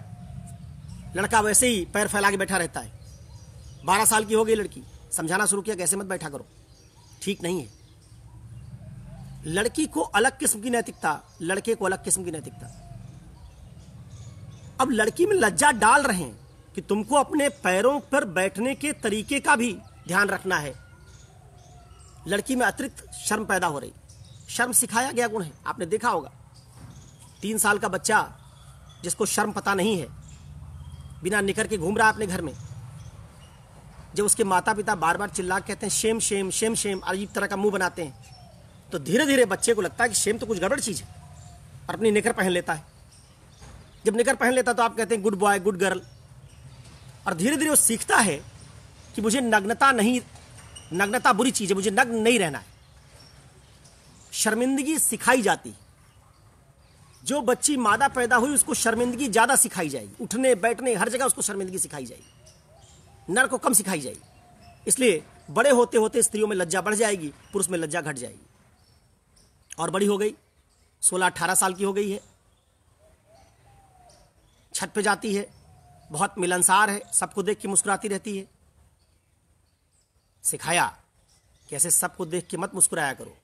लड़का वैसे ही पैर फैला के बैठा रहता है। 12 साल की हो गई लड़की, समझाना शुरू किया कैसे मत बैठा करो, ठीक नहीं है। लड़की को अलग किस्म की नैतिकता, लड़के को अलग किस्म की नैतिकता। अब लड़की में लज्जा डाल रहे हैं कि तुमको अपने पैरों पर बैठने के तरीके का भी ध्यान रखना है। लड़की में अतिरिक्त शर्म पैदा हो रही। शर्म सिखाया गया गुण है, आपने देखा होगा। 3 साल का बच्चा जिसको शर्म पता नहीं है, बिना निकर के घूम रहा है अपने घर में, जब उसके माता पिता बार बार चिल्ला कहते हैं शेम शेम शेम शेम, अजीब तरह का मुंह बनाते हैं, तो धीरे धीरे बच्चे को लगता है कि शेम तो कुछ गड़बड़ चीज़ है, और अपनी निकर पहन लेता है। जब निकर पहन लेता है तो आप कहते हैं गुड बॉय गुड गर्ल, और धीरे धीरे वो सीखता है कि मुझे नग्नता बुरी चीज़ है, मुझे नग्न नहीं रहना है। शर्मिंदगी सिखाई जाती, जो बच्ची मादा पैदा हुई उसको शर्मिंदगी ज़्यादा सिखाई जाएगी, उठने बैठने हर जगह उसको शर्मिंदगी सिखाई जाएगी, नर को कम सिखाई जाएगी। इसलिए बड़े होते होते स्त्रियों में लज्जा बढ़ जाएगी, पुरुष में लज्जा घट जाएगी। और बड़ी हो गई, 16-18 साल की हो गई है, छत पे जाती है, बहुत मिलनसार है, सबको देख के मुस्कुराती रहती है। सिखाया कि ऐसे सबको देख के मत मुस्कुराया करो,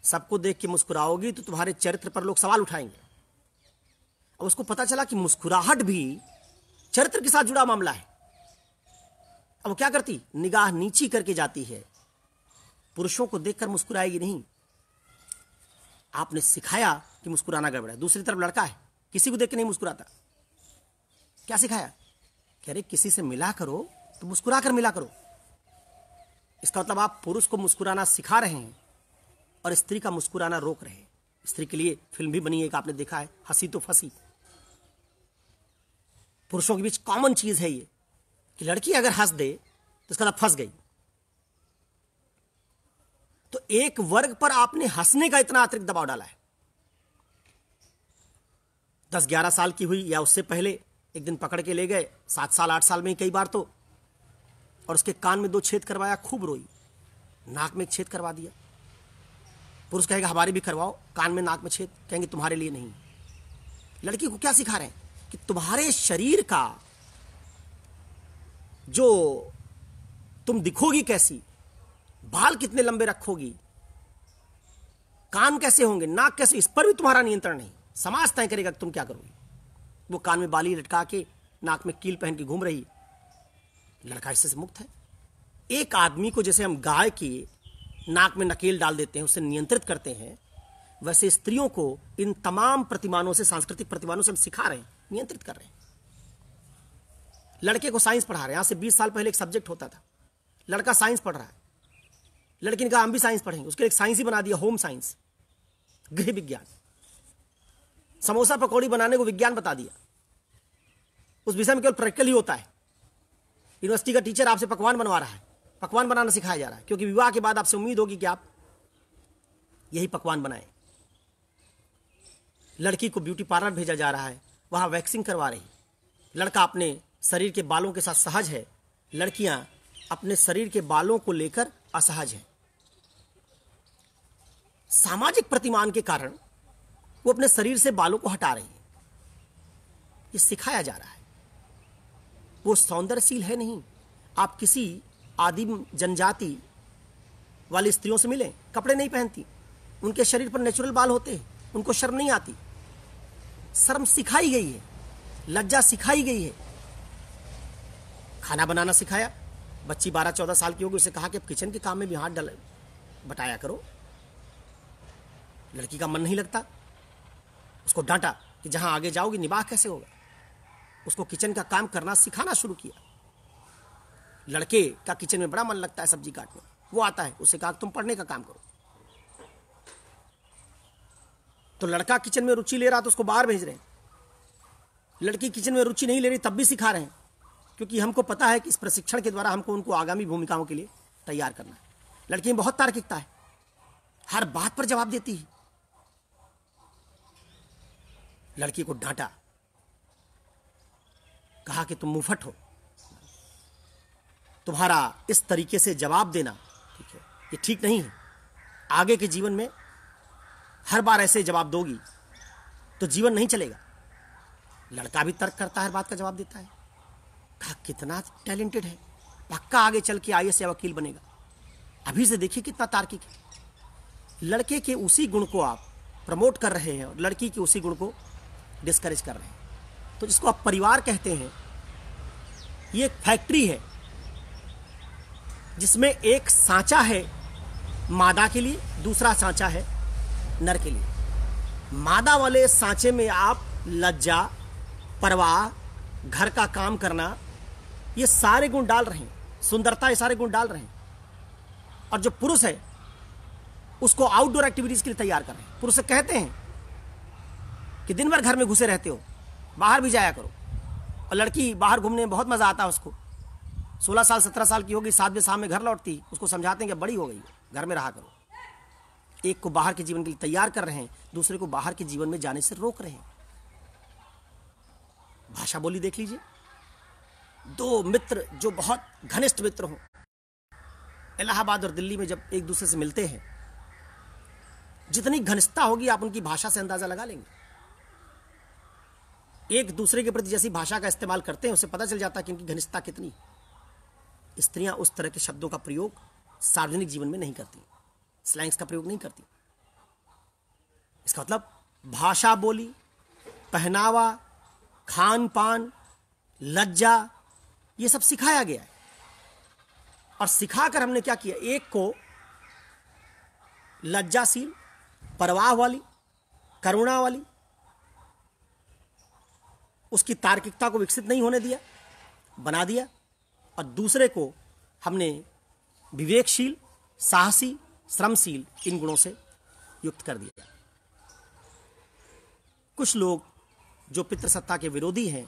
सबको देख के मुस्कुराओगी तो तुम्हारे चरित्र पर लोग सवाल उठाएंगे। अब उसको पता चला कि मुस्कुराहट भी चरित्र के साथ जुड़ा मामला है। अब वो क्या करती, निगाह नीची करके जाती है, पुरुषों को देखकर मुस्कुराएगी नहीं। आपने सिखाया कि मुस्कुराना गड़बड़ है। दूसरी तरफ लड़का है, किसी को देख के नहीं मुस्कुराता। क्या सिखाया, कह रहे किसी से मिला करो तो मुस्कुरा कर मिला करो। इसका मतलब आप पुरुष को मुस्कुराना सिखा रहे हैं और स्त्री का मुस्कुराना रोक रहे हैं। स्त्री के लिए फिल्म भी बनी है, आपने देखा है, हंसी तो फंसी। पुरुषों के बीच कॉमन चीज है ये कि लड़की अगर हंस दे तो इसका मतलब फंस गई। तो एक वर्ग पर आपने हंसने का इतना अतिरिक्त दबाव डाला है। 10-11 साल की हुई या उससे पहले, एक दिन पकड़ के ले गए, 7 साल 8 साल में ही कई बार तो, और उसके कान में 2 छेद करवाया, खूब रोई। नाक में एक छेद करवा दिया। पुरुष कहेगा हमारे भी करवाओ, कान में नाक में छेद, कहेंगे तुम्हारे लिए नहीं। लड़की को क्या सिखा रहे हैं कि तुम्हारे शरीर का जो तुम दिखोगी कैसी, बाल कितने लंबे रखोगी, कान कैसे होंगे, नाक कैसे, इस पर भी तुम्हारा नियंत्रण नहीं। समाज तय करेगा कि तुम क्या करोगी। वो कान में बाली लटका के, नाक में कील पहन के घूम रही, लड़का इससे मुक्त है। एक आदमी को जैसे हम गाय की नाक में नकेल डाल देते हैं, उससे नियंत्रित करते हैं, वैसे स्त्रियों को इन तमाम प्रतिमानों से, सांस्कृतिक प्रतिमानों से हम सिखा रहे हैं, नियंत्रित कर रहे हैं। लड़के को साइंस पढ़ा रहे हैं। आज से 20 साल पहले एक सब्जेक्ट होता था, लड़का साइंस पढ़ रहा है, लड़की ने कहा हम भी साइंस पढ़ेंगे, उसके लिए एक साइंस ही बना दिया, होम साइंस, गृह विज्ञान। समोसा पकौड़ी बनाने को विज्ञान बता दिया। उस विषय में केवल प्रैक्टिकल ही होता है। यूनिवर्सिटी का टीचर आपसे पकवान बनवा रहा है, पकवान बनाना सिखाया जा रहा है, क्योंकि विवाह के बाद आपसे उम्मीद होगी कि आप यही पकवान बनाएं। लड़की को ब्यूटी पार्लर भेजा जा रहा है, वहां वैक्सिंग करवा रही। लड़का अपने शरीर के बालों के साथ सहज है, लड़कियां अपने शरीर के बालों को लेकर असहज हैं। सामाजिक प्रतिमान के कारण वो अपने शरीर से बालों को हटा रही है। ये सिखाया जा रहा है। वो सौंदर्यशील है नहीं। आप किसी आदिम जनजाति वाली स्त्रियों से मिलें, कपड़े नहीं पहनती, उनके शरीर पर नेचुरल बाल होते हैं, उनको शर्म नहीं आती। शर्म सिखाई गई है, लज्जा सिखाई गई है। खाना बनाना सिखाया, बच्ची 12-14 साल की होगी, उसे कहा कि अब किचन के काम में भी हाथ बटाया करो। लड़की का मन नहीं लगता, उसको डांटा कि जहां आगे जाओगी निबाह कैसे होगा। उसको किचन का काम करना सिखाना शुरू किया। लड़के का किचन में बड़ा मन लगता है सब्जी काटने, वो आता है, उसे कहा तुम पढ़ने का काम करो। तो लड़का किचन में रुचि ले रहा तो उसको बाहर भेज रहे हैं। लड़की किचन में रुचि नहीं ले रही तब भी सिखा रहे हैं, क्योंकि हमको पता है कि इस प्रशिक्षण के द्वारा हमको उनको आगामी भूमिकाओं के लिए तैयार करना है। लड़की में बहुत तार्किकता है, हर बात पर जवाब देती है। लड़की को डांटा, कहा कि तुम मुंहफट हो, तुम्हारा इस तरीके से जवाब देना ठीक है, ये ठीक नहीं है। आगे के जीवन में हर बार ऐसे जवाब दोगी तो जीवन नहीं चलेगा। लड़का भी तर्क करता है, हर बात का जवाब देता है। कहा कितना टैलेंटेड है, पक्का आगे चल के IAS या वकील बनेगा। अभी से देखिए कितना तार्किक है। लड़के के उसी गुण को आप प्रमोट कर रहे हैं और लड़की के उसी गुण को डिस्करेज कर रहे हैं। तो जिसको आप परिवार कहते हैं, ये एक फैक्ट्री है जिसमें एक सांचा है मादा के लिए, दूसरा सांचा है नर के लिए। मादा वाले सांचे में आप लज्जा, परवाह, घर का काम करना, ये सारे गुण डाल रहे हैं, सुंदरता, ये सारे गुण डाल रहे हैं। और जो पुरुष है उसको आउटडोर एक्टिविटीज के लिए तैयार कर रहे हैं। पुरुष से कहते हैं कि दिन भर घर में घुसे रहते हो, बाहर भी जाया करो। और लड़की बाहर घूमने में बहुत मजा आता है उसको। 16 साल 17 साल की होगी, 7 बजे शाम में घर लौटती, उसको समझाते हैं कि बड़ी हो गई, घर में रहा करो। एक को बाहर के जीवन के लिए तैयार कर रहे हैं, दूसरे को बाहर के जीवन में जाने से रोक रहे हैं। भाषा बोली देख लीजिए। दो मित्र जो बहुत घनिष्ठ मित्र हों, इलाहाबाद और दिल्ली में जब एक दूसरे से मिलते हैं, जितनी घनिष्ठता होगी आप उनकी भाषा से अंदाजा लगा लेंगे। एक दूसरे के प्रति जैसी भाषा का इस्तेमाल करते हैं, उससे पता चल जाता है कि इनकी घनिष्ठता कितनी। स्त्रियां उस तरह के शब्दों का प्रयोग सार्वजनिक जीवन में नहीं करती, स्लैंग्स का प्रयोग नहीं करती। इसका मतलब भाषा बोली, पहनावा, खान पान, लज्जा, ये सब सिखाया गया है। और सिखाकर हमने क्या किया, एक को लज्जाशील, परवाह वाली, करुणा वाली, उसकी तार्किकता को विकसित नहीं होने दिया, बना दिया। और दूसरे को हमने विवेकशील, साहसी, श्रमशील, इन गुणों से युक्त कर दिया। कुछ लोग जो पितृसत्ता के विरोधी हैं,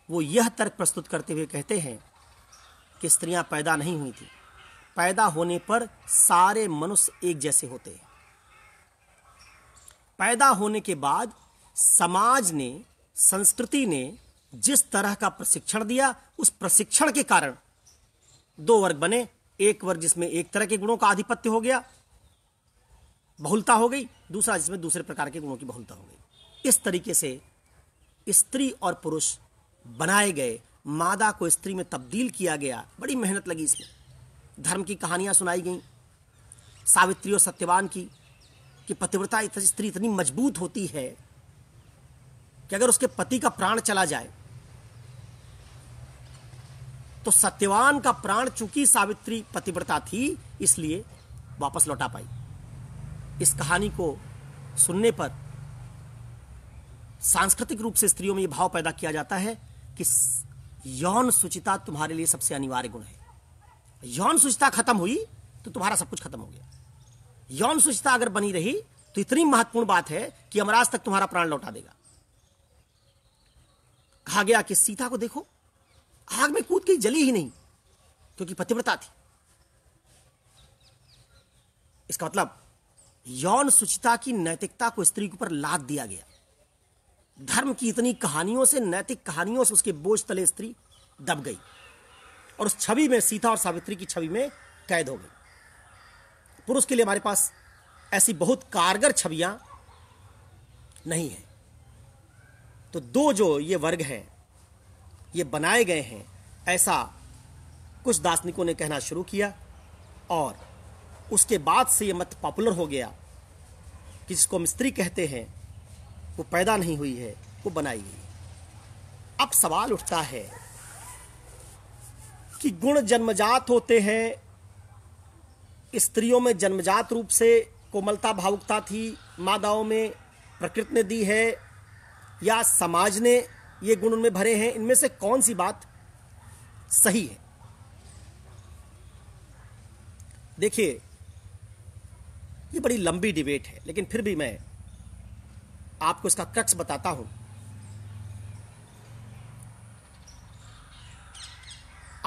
वो यह तर्क प्रस्तुत करते हुए कहते हैं कि स्त्रियां पैदा नहीं हुई थी, पैदा होने पर सारे मनुष्य एक जैसे होते हैं। पैदा होने के बाद समाज ने, संस्कृति ने जिस तरह का प्रशिक्षण दिया, उस प्रशिक्षण के कारण दो वर्ग बने। एक वर्ग जिसमें एक तरह के गुणों का आधिपत्य हो गया, बहुलता हो गई, दूसरा जिसमें दूसरे प्रकार के गुणों की बहुलता हो गई। इस तरीके से स्त्री और पुरुष बनाए गए, मादा को स्त्री में तब्दील किया गया। बड़ी मेहनत लगी इसमें। धर्म की कहानियां सुनाई गईं, सावित्री और सत्यवान की, कि पतिव्रता स्त्री इतनी मजबूत होती है कि अगर उसके पति का प्राण चला जाए तो सत्यवान का प्राण, चूंकि सावित्री पतिव्रता थी, इसलिए वापस लौटा पाई। इस कहानी को सुनने पर सांस्कृतिक रूप से स्त्रियों में यह भाव पैदा किया जाता है कि यौन सुचिता तुम्हारे लिए सबसे अनिवार्य गुण है। यौन सुचिता खत्म हुई तो तुम्हारा सब कुछ खत्म हो गया। यौन सुचिता अगर बनी रही तो इतनी महत्वपूर्ण बात है कि यमराज तक तुम्हारा प्राण लौटा देगा। कहा गया कि सीता को देखो, आग में कूद के जली ही नहीं, क्योंकि पतिव्रता थी। इसका मतलब यौन सुचिता की नैतिकता को स्त्री के ऊपर लाद दिया गया। धर्म की इतनी कहानियों से, नैतिक कहानियों से उसके बोझ तले स्त्री दब गई और उस छवि में, सीता और सावित्री की छवि में कैद हो गई। पुरुष के लिए हमारे पास ऐसी बहुत कारगर छवियां नहीं है। तो दो जो ये वर्ग हैं, ये बनाए गए हैं, ऐसा कुछ दार्शनिकों ने कहना शुरू किया। और उसके बाद से ये मत पॉपुलर हो गया कि जिसको हम स्त्री कहते हैं वो पैदा नहीं हुई है, वो बनाई गई। अब सवाल उठता है कि गुण जन्मजात होते हैं। स्त्रियों में जन्मजात रूप से कोमलता, भावुकता थी, मादाओं में प्रकृति ने दी है, या समाज ने ये गुण उनमें भरे हैं? इनमें से कौन सी बात सही है? देखिए, ये बड़ी लंबी डिबेट है, लेकिन फिर भी मैं आपको इसका क्रक्स बताता हूं।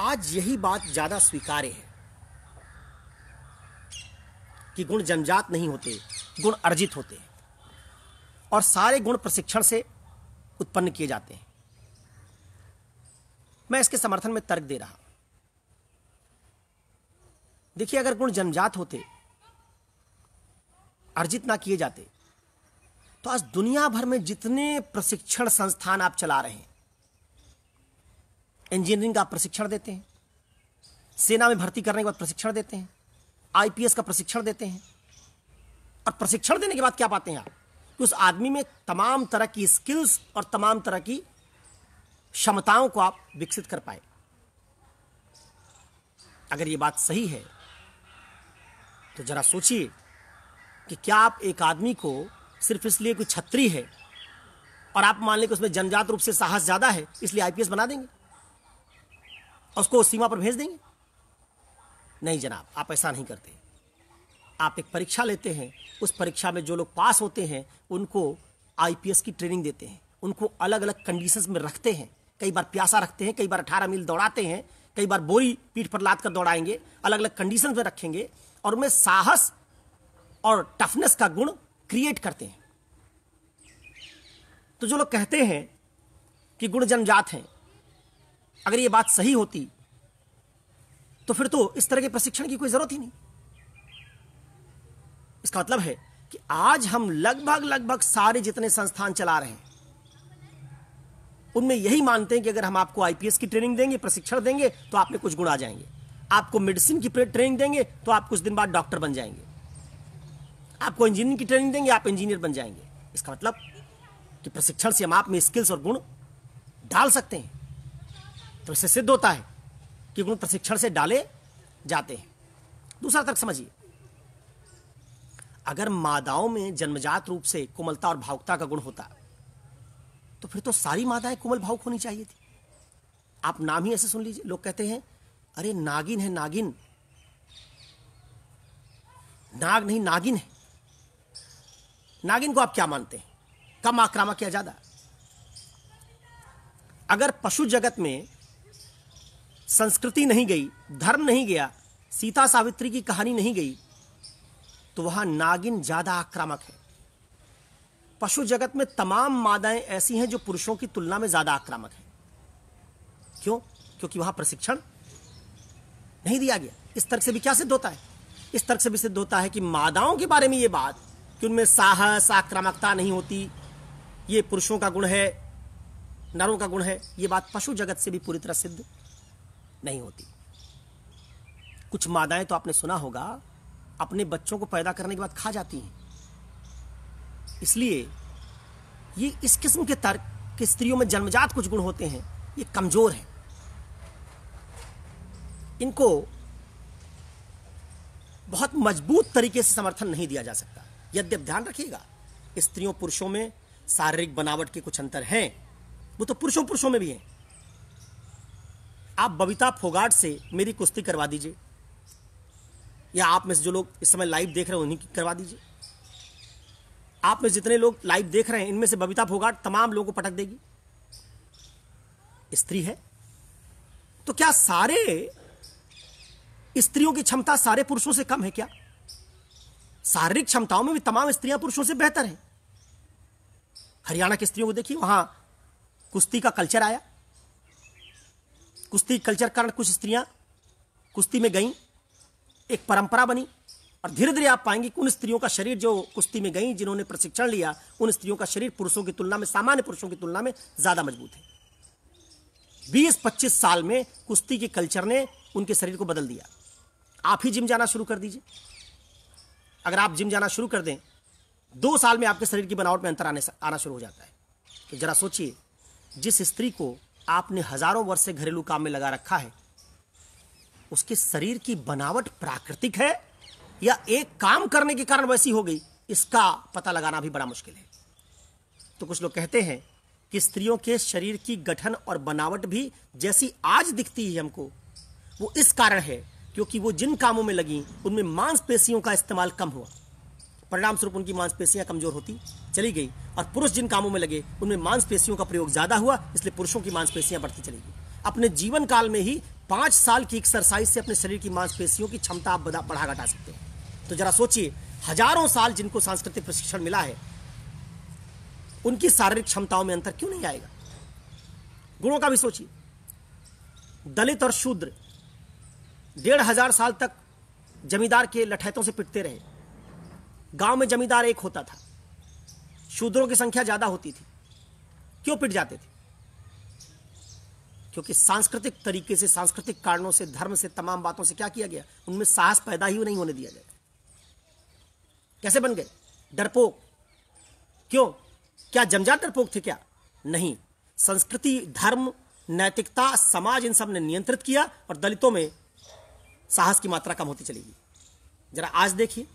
आज यही बात ज्यादा स्वीकार्य है कि गुण जन्मजात नहीं होते, गुण अर्जित होते हैं, और सारे गुण प्रशिक्षण से उत्पन्न किए जाते हैं। मैं इसके समर्थन में तर्क दे रहा हूं। देखिए, अगर गुण जन्मजात होते, अर्जित ना किए जाते, तो आज दुनिया भर में जितने प्रशिक्षण संस्थान आप चला रहे हैं, इंजीनियरिंग का प्रशिक्षण देते हैं, सेना में भर्ती करने के बाद प्रशिक्षण देते हैं, आईपीएस का प्रशिक्षण देते हैं, और प्रशिक्षण देने के बाद क्या पाते हैं आप? कि उस आदमी में तमाम तरह की स्किल्स और तमाम तरह की क्षमताओं को आप विकसित कर पाए। अगर ये बात सही है तो जरा सोचिए कि क्या आप एक आदमी को सिर्फ इसलिए कोई छत्री है और आप मान लें कि उसमें जन्मजात रूप से साहस ज्यादा है, इसलिए आईपीएस बना देंगे और उसको सीमा पर भेज देंगे? नहीं जनाब, आप ऐसा नहीं करते। आप एक परीक्षा लेते हैं, उस परीक्षा में जो लोग पास होते हैं उनको आईपीएस की ट्रेनिंग देते हैं, उनको अलग अलग कंडीशंस में रखते हैं। कई बार प्यासा रखते हैं, कई बार 18 मील दौड़ाते हैं, कई बार बोरी पीठ पर लाद कर दौड़ाएंगे, अलग अलग कंडीशंस में रखेंगे और उनमें साहस और टफनेस का गुण क्रिएट करते हैं। तो जो लोग कहते हैं कि गुण जन्मजात हैं, अगर ये बात सही होती तो फिर तो इस तरह के प्रशिक्षण की कोई जरूरत ही नहीं। इसका मतलब है कि आज हम लगभग सारे जितने संस्थान चला रहे हैं उनमें यही मानते हैं कि अगर हम आपको आईपीएस की ट्रेनिंग देंगे, प्रशिक्षण देंगे, तो आप में कुछ गुण आ जाएंगे। आपको मेडिसिन की ट्रेनिंग देंगे तो आप कुछ दिन बाद डॉक्टर बन जाएंगे। आपको इंजीनियरिंग की ट्रेनिंग देंगे, आप इंजीनियर बन जाएंगे। इसका मतलब कि प्रशिक्षण से हम आप में स्किल्स और गुण डाल सकते हैं। तो इससे सिद्ध होता है कि गुण प्रशिक्षण से डाले जाते हैं। दूसरा तर्क समझिए, अगर मादाओं में जन्मजात रूप से कोमलता और भावुकता का गुण होता तो फिर तो सारी मादाएं कोमल भावुक होनी चाहिए थी। आप नाम ही ऐसे सुन लीजिए, लोग कहते हैं अरे नागिन है, नागिन। नाग नहीं, नागिन है। नागिन को आप क्या मानते हैं? कम आक्रामक या ज्यादा? अगर पशु जगत में संस्कृति नहीं गई, धर्म नहीं गया, सीता सावित्री की कहानी नहीं गई, तो वहां नागिन ज्यादा आक्रामक है। पशु जगत में तमाम मादाएं ऐसी हैं जो पुरुषों की तुलना में ज्यादा आक्रामक हैं। क्यों? क्योंकि वहां प्रशिक्षण नहीं दिया गया। इस तर्क से भी क्या सिद्ध होता है? इस तर्क से भी सिद्ध होता है कि मादाओं के बारे में यह बात कि उनमें साहस, आक्रामकता नहीं होती, ये पुरुषों का गुण है, नरों का गुण है, ये बात पशु जगत से भी पूरी तरह सिद्ध नहीं होती। कुछ मादाएं तो आपने सुना होगा अपने बच्चों को पैदा करने के बाद खा जाती हैं। इसलिए ये इस किस्म के तर्क कि स्त्रियों में जन्मजात कुछ गुण होते हैं, ये कमजोर है। इनको बहुत मजबूत तरीके से समर्थन नहीं दिया जा सकता। यद्यप ध्यान रखिएगा, स्त्रियों पुरुषों में शारीरिक बनावट के कुछ अंतर हैं, वो तो पुरुषों में भी हैं। आप बबीता फोगाट से मेरी कुश्ती करवा दीजिए, या आप में से जो लोग इस समय लाइव देख रहे हैं उन्हीं की करवा दीजिए। आप में जितने लोग लाइव देख रहे हैं इनमें से बबीता फोगाट तमाम लोगों को पटक देगी। स्त्री है तो क्या सारे स्त्रियों की क्षमता सारे पुरुषों से कम है क्या? शारीरिक क्षमताओं में भी तमाम स्त्रियां पुरुषों से बेहतर हैं। हरियाणा की स्त्रियों को देखिए, वहां कुश्ती का कल्चर आया, कुश्ती कल्चर के कारण कुछ स्त्रियां कुश्ती में गईं, एक परंपरा बनी, और धीरे धीरे आप पाएंगे कि उन स्त्रियों का शरीर जो कुश्ती में गईं, जिन्होंने प्रशिक्षण लिया, उन स्त्रियों का शरीर पुरुषों की तुलना में, सामान्य पुरुषों की तुलना में ज्यादा मजबूत है। 20-25 साल में कुश्ती के कल्चर ने उनके शरीर को बदल दिया। आप ही जिम जाना शुरू कर दीजिए। अगर आप जिम जाना शुरू कर दें, 2 साल में आपके शरीर की बनावट में अंतर आना शुरू हो जाता है। तो जरा सोचिए, जिस स्त्री को आपने हजारों वर्ष से घरेलू काम में लगा रखा है, उसके शरीर की बनावट प्राकृतिक है या एक काम करने के कारण वैसी हो गई, इसका पता लगाना भी बड़ा मुश्किल है। तो कुछ लोग कहते हैं कि स्त्रियों के शरीर की गठन और बनावट भी जैसी आज दिखती है हमको, वो इस कारण है क्योंकि वो जिन कामों में लगी उनमें मांसपेशियों का इस्तेमाल कम हुआ, परिणाम स्वरूप उनकी मांसपेशियां कमजोर होती चली गई, और पुरुष जिन कामों में लगे उनमें मांसपेशियों का प्रयोग ज्यादा हुआ, इसलिए पुरुषों की मांसपेशियां बढ़ती चली गई। अपने जीवन काल में ही 5 साल की एक्सरसाइज से अपने शरीर की मांसपेशियों की क्षमता आप बढ़ा घटा सकते हैं। तो जरा सोचिए, हजारों साल जिनको सांस्कृतिक प्रशिक्षण मिला है, उनकी शारीरिक क्षमताओं में अंतर क्यों नहीं आएगा? गुणों का भी सोचिए। दलित और शूद्र 1500 साल तक जमींदार के लठैतों से पिटते रहे। गांव में जमींदार एक होता था, शूद्रों की संख्या ज्यादा होती थी। क्यों पिट जाते थे? क्योंकि सांस्कृतिक तरीके से, सांस्कृतिक कारणों से, धर्म से, तमाम बातों से क्या किया गया, उनमें साहस पैदा ही नहीं होने दिया गया। कैसे बन गए? डरपोक। क्यों? क्या जन्मजात डरपोक थे क्या? नहीं, संस्कृति, धर्म, नैतिकता, समाज, इन सब ने नियंत्रित किया और दलितों में साहस की मात्रा कम होती चली गई। जरा आज देखिए,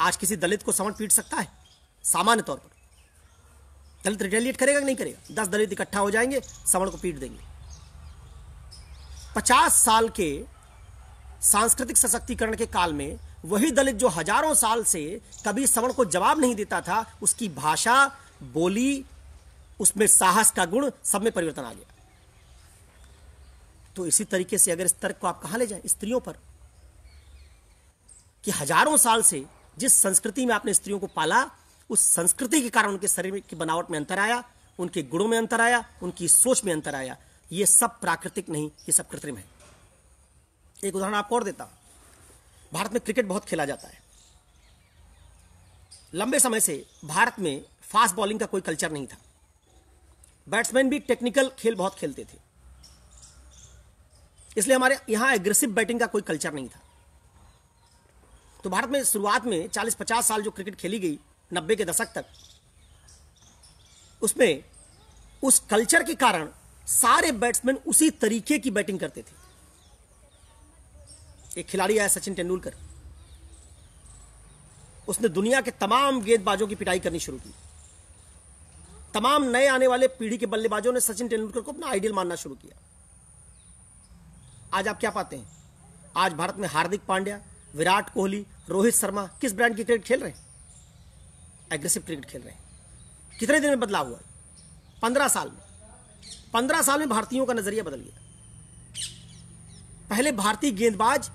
आज किसी दलित को सवर्ण पीट सकता है? सामान्य तौर पर दलित रिटेलिएट करेगा कि नहीं करेगा? 10 दलित इकट्ठा हो जाएंगे, सवर्ण को पीट देंगे। 50 साल के सांस्कृतिक सशक्तिकरण के काल में वही दलित जो हजारों साल से कभी सवर्ण को जवाब नहीं देता था, उसकी भाषा, बोली, उसमें साहस का गुण, सब में परिवर्तन आ गया। तो इसी तरीके से अगर इस तर्क को आप कहां ले जाएं? स्त्रियों पर, कि हजारों साल से जिस संस्कृति में आपने स्त्रियों को पाला, उस संस्कृति के कारण उनके शरीर की बनावट में अंतर आया, उनके गुणों में अंतर आया, उनकी सोच में अंतर आया। ये सब प्राकृतिक नहीं, ये सब कृत्रिम है। एक उदाहरण आपको और देता हूं। भारत में क्रिकेट बहुत खेला जाता है। लंबे समय से भारत में फास्ट बॉलिंग का कोई कल्चर नहीं था। बैट्समैन भी टेक्निकल खेल बहुत खेलते थे, इसलिए हमारे यहां एग्रेसिव बैटिंग का कोई कल्चर नहीं था। तो भारत में शुरुआत में 40-50 साल जो क्रिकेट खेली गई 90 के दशक तक, उसमें उस कल्चर के कारण सारे बैट्समैन उसी तरीके की बैटिंग करते थे। एक खिलाड़ी आया सचिन तेंदुलकर, उसने दुनिया के तमाम गेंदबाजों की पिटाई करनी शुरू की। तमाम नए आने वाले पीढ़ी के बल्लेबाजों ने सचिन तेंदुलकर को अपना आइडियल मानना शुरू किया। आज आप क्या पाते हैं? आज भारत में हार्दिक पांड्या, विराट कोहली, रोहित शर्मा किस ब्रांड की क्रिकेट खेल रहे हैं? एग्रेसिव क्रिकेट खेल रहे हैं। कितने दिन में बदलाव हुआ? 15 साल में। 15 साल में भारतीयों का नजरिया बदल गया। पहले भारतीय गेंदबाज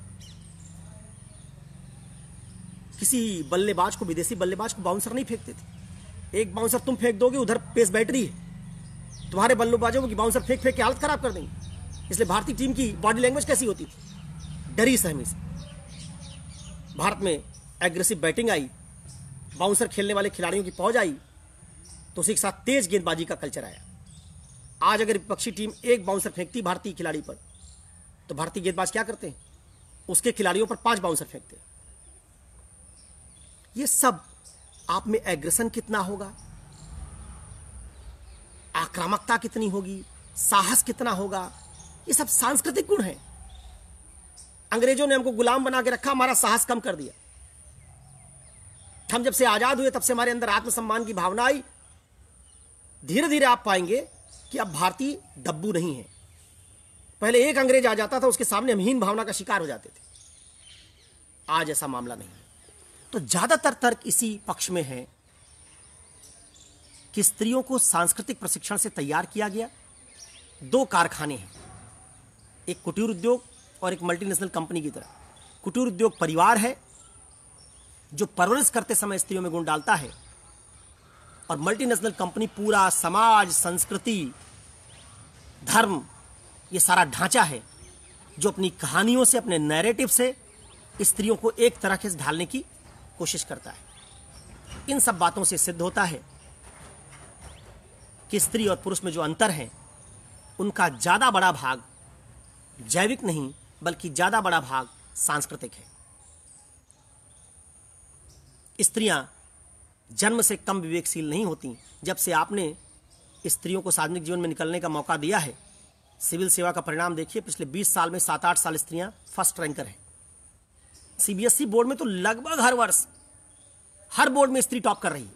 किसी बल्लेबाज को, विदेशी बल्लेबाज को बाउंसर नहीं फेंकते थे। एक बाउंसर तुम फेंक दोगे, उधर पेस बैटरी है, तुम्हारे बल्लेबाजों की बाउंसर फेंक फेंक के हालत खराब कर देंगे। इसलिए भारतीय टीम की बॉडी लैंग्वेज कैसी होती थी? डरी सहमी से। भारत में एग्रेसिव बैटिंग आई, बाउंसर खेलने वाले खिलाड़ियों की पहुंच आई, तो उसी के साथ तेज गेंदबाजी का कल्चर आया। आज अगर विपक्षी टीम एक बाउंसर फेंकती भारतीय खिलाड़ी पर, तो भारतीय गेंदबाज क्या करते हैं? उसके खिलाड़ियों पर 5 बाउंसर फेंकते हैं। ये सब आप में एग्रेशन कितना होगा, आक्रामकता कितनी होगी, साहस कितना होगा, ये सब सांस्कृतिक गुण हैं। अंग्रेजों ने हमको गुलाम बना के रखा, हमारा साहस कम कर दिया। हम जब से आजाद हुए तब से हमारे अंदर आत्मसम्मान की भावना आई। धीरे धीरे आप पाएंगे कि अब भारतीय डब्बू नहीं है। पहले एक अंग्रेज आ जाता था, उसके सामने हम हीन भावना का शिकार हो जाते थे। आज ऐसा मामला नहीं है। तो ज्यादातर तर्क इसी पक्ष में है कि स्त्रियों को सांस्कृतिक प्रशिक्षण से तैयार किया गया। 2 कारखाने हैं, एक कुटीर उद्योग और एक मल्टीनेशनल कंपनी की तरह। कुटीर उद्योग परिवार है जो परवरिश करते समय स्त्रियों में गुण डालता है, और मल्टीनेशनल कंपनी पूरा समाज, संस्कृति, धर्म, ये सारा ढांचा है जो अपनी कहानियों से, अपने नैरेटिव से स्त्रियों को एक तरह से ढालने की कोशिश करता है। इन सब बातों से सिद्ध होता है कि स्त्री और पुरुष में जो अंतर है, उनका ज्यादा बड़ा भाग जैविक नहीं बल्कि ज्यादा बड़ा भाग सांस्कृतिक है। स्त्रियां जन्म से कम विवेकशील नहीं होती। जब से आपने स्त्रियों को सार्वजनिक जीवन में निकलने का मौका दिया है, सिविल सेवा का परिणाम देखिए। पिछले 20 साल में 7-8 साल स्त्रियां फर्स्ट रैंकर हैं। सीबीएसई बोर्ड में तो लगभग हर वर्ष हर बोर्ड में स्त्री टॉप कर रही है।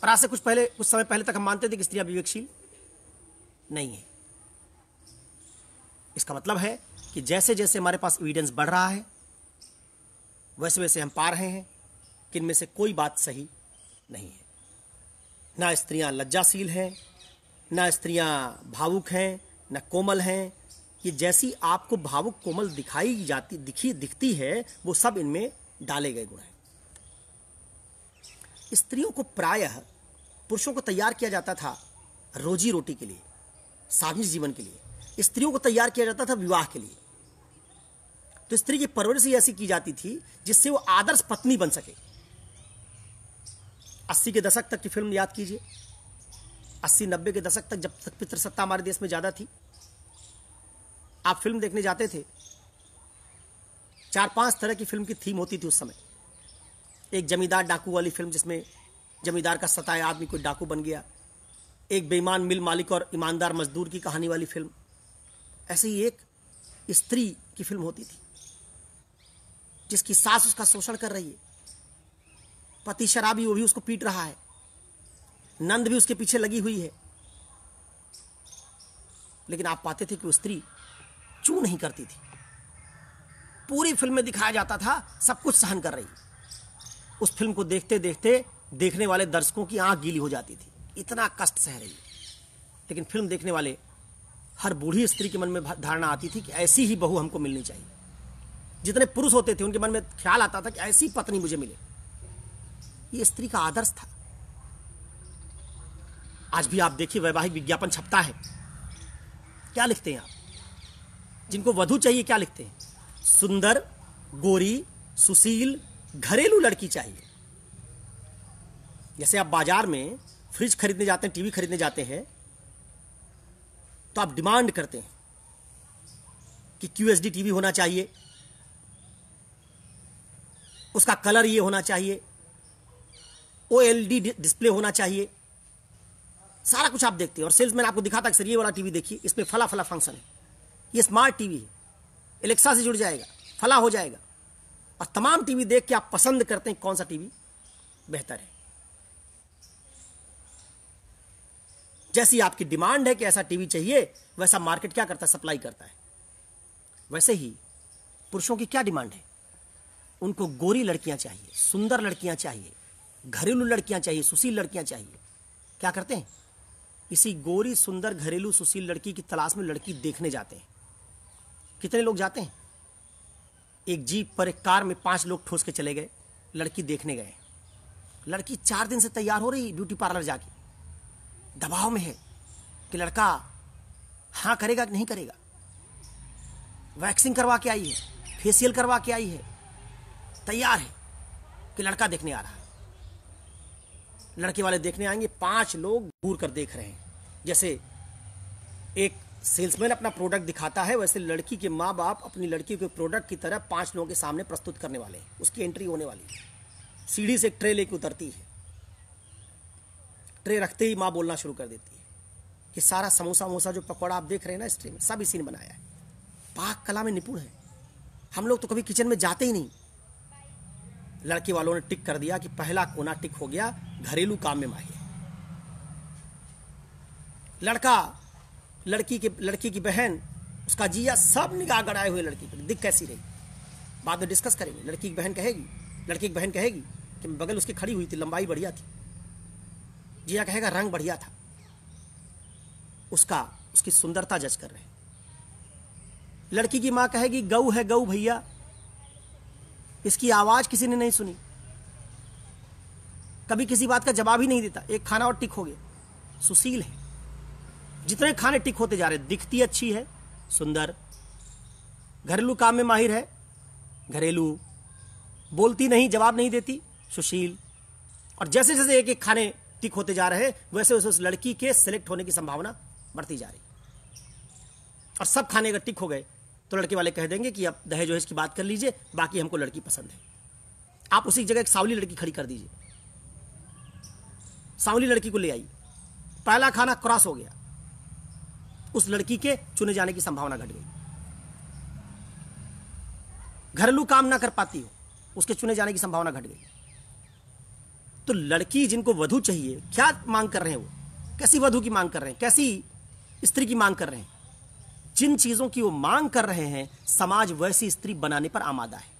और आज से कुछ समय पहले तक हम मानते थे कि स्त्रियां विवेकशील नहीं है। इसका मतलब है कि जैसे जैसे हमारे पास एविडेंस बढ़ रहा है, वैसे वैसे हम पा रहे हैं कि इनमें से कोई बात सही नहीं है। ना स्त्रियां लज्जाशील हैं, ना स्त्रियां भावुक हैं, ना कोमल हैं। ये जैसी आपको भावुक कोमल दिखती है, वो सब इनमें डाले गए गुण हैं। स्त्रियों को प्रायः पुरुषों को तैयार किया जाता था रोजी रोटी के लिए, सार्वजनिक जीवन के लिए। स्त्रियों को तैयार किया जाता था विवाह के लिए। तो स्त्री की परवरिश ऐसी की जाती थी जिससे वो आदर्श पत्नी बन सके। 80 के दशक तक की फिल्म याद कीजिए। 80-90 के दशक तक, जब तक पितृसत्ता हमारे देश में ज्यादा थी, आप फिल्म देखने जाते थे, 4-5 तरह की फिल्म की थीम होती थी उस समय। एक जमींदार डाकू वाली फिल्म जिसमें जमींदार का सताया आदमी कोई डाकू बन गया। एक बेईमान मिल मालिक और ईमानदार मजदूर की कहानी वाली फिल्म। ऐसे ही एक स्त्री की फिल्म होती थी जिसकी सास उसका शोषण कर रही है, पति शराबी, वो भी उसको पीट रहा है। नंद भी उसके पीछे लगी हुई है, लेकिन आप पाते थे कि वो स्त्री चू नहीं करती थी। पूरी फिल्म में दिखाया जाता था सब कुछ सहन कर रही। उस फिल्म को देखते देखते देखने वाले दर्शकों की आंख गीली हो जाती थी, इतना कष्ट सह रही। लेकिन फिल्म देखने वाले हर बूढ़ी स्त्री के मन में धारणा आती थी कि ऐसी ही बहू हमको मिलनी चाहिए। जितने पुरुष होते थे उनके मन में ख्याल आता था कि ऐसी पत्नी मुझे मिले। ये स्त्री का आदर्श था। आज भी आप देखिए वैवाहिक विज्ञापन छपता है, क्या लिखते हैं आप? जिनको वधू चाहिए क्या लिखते हैं? सुंदर, गोरी, सुशील, घरेलू लड़की चाहिए। जैसे आप बाजार में फ्रिज खरीदने जाते हैं, टीवी खरीदने जाते हैं, तो आप डिमांड करते हैं कि QHD टीवी होना चाहिए, उसका कलर ये होना चाहिए, OLED डिस्प्ले होना चाहिए, सारा कुछ आप देखते हैं। और सेल्समैन आपको दिखाता है कि सर ये वाला टीवी देखिए, इसमें फला फला फंक्शन है, ये स्मार्ट टीवी है, एलेक्सा से जुड़ जाएगा, फला हो जाएगा। और तमाम टीवी देख के आप पसंद करते हैं कौन सा टीवी बेहतर है। जैसी आपकी डिमांड है कि ऐसा टीवी चाहिए, वैसा मार्केट क्या करता है? सप्लाई करता है। वैसे ही पुरुषों की क्या डिमांड है? उनको गोरी लड़कियां चाहिए, सुंदर लड़कियां चाहिए, घरेलू लड़कियां चाहिए, सुशील लड़कियां चाहिए। क्या करते हैं? इसी गोरी, सुंदर, घरेलू, सुशील लड़की की तलाश में लड़की देखने जाते हैं। कितने लोग जाते हैं? एक जीप पर, एक कार में 5 लोग ठोस के चले गए, लड़की देखने गए। लड़की 4 दिन से तैयार हो रही, ब्यूटी पार्लर जाके दबाव में है कि लड़का हाँ करेगा कि नहीं करेगा। वैक्सिंग करवा के आई है, फेशियल करवा के आई है, तैयार है कि लड़का देखने आ रहा है। लड़के वाले देखने आएंगे, 5 लोग घूर कर देख रहे हैं। जैसे एक सेल्समैन अपना प्रोडक्ट दिखाता है, वैसे लड़की के माँ बाप अपनी लड़की के प्रोडक्ट की तरह 5 लोगों के सामने प्रस्तुत करने वाले हैं। उसकी एंट्री होने वाली है। सीढ़ी से एक ट्रे लेके उतरती है, ट्रे रखते ही माँ बोलना शुरू कर देती है कि सारा समोसा वमोसा जो पकौड़ा आप देख रहे हैं ना इस ट्रे में, सब इसी ने बनाया है। पाक कला में निपुण है। हम लोग तो कभी किचन में जाते ही नहीं। लड़के वालों ने टिक कर दिया कि पहला कोना टिक हो गया, घरेलू काम में माहिर। लड़का, लड़की की बहन, उसका जीजा, सब निगाह गड़ाए हुए लड़की पर, दिख कैसी रही बाद में डिस्कस करेंगे। लड़की की बहन कहेगी कि बगल उसकी खड़ी हुई थी, लंबाई बढ़िया थी। जीजा कहेगा रंग बढ़िया था। उसकी सुंदरता जज कर रहे हैं। लड़की की मां कहेगी गऊ है गऊ भैया, इसकी आवाज किसी ने नहीं सुनी, कभी किसी बात का जवाब ही नहीं देता। एक खाना और टिक हो गया, सुशील है। जितने खाने टिक होते जा रहे, दिखती अच्छी है, सुंदर, घरेलू काम में माहिर है, घरेलू, बोलती नहीं, जवाब नहीं देती, सुशील। और जैसे जैसे एक एक खाने टिक होते जा रहे हैं, वैसे वैसे उस लड़की के सिलेक्ट होने की संभावना बढ़ती जा रही। और सब खाने अगर टिक हो गए तो लड़के वाले कह देंगे कि अब दहेज वहेज की बात कर लीजिए, बाकी हमको लड़की पसंद है। आप उसी जगह एक सांवली लड़की खड़ी कर दीजिए, सांवली लड़की को ले आई, पहला खाना क्रॉस हो गया, उस लड़की के चुने जाने की संभावना घट गई। घरेलू काम ना कर पाती हो, उसके चुने जाने की संभावना घट गई। तो लड़की जिनको वधू चाहिए, क्या मांग कर रहे हैं? वो कैसी वधू की मांग कर रहे हैं? कैसी स्त्री की मांग कर रहे हैं? जिन चीजों की वो मांग कर रहे हैं, समाज वैसी स्त्री बनाने पर आमादा है।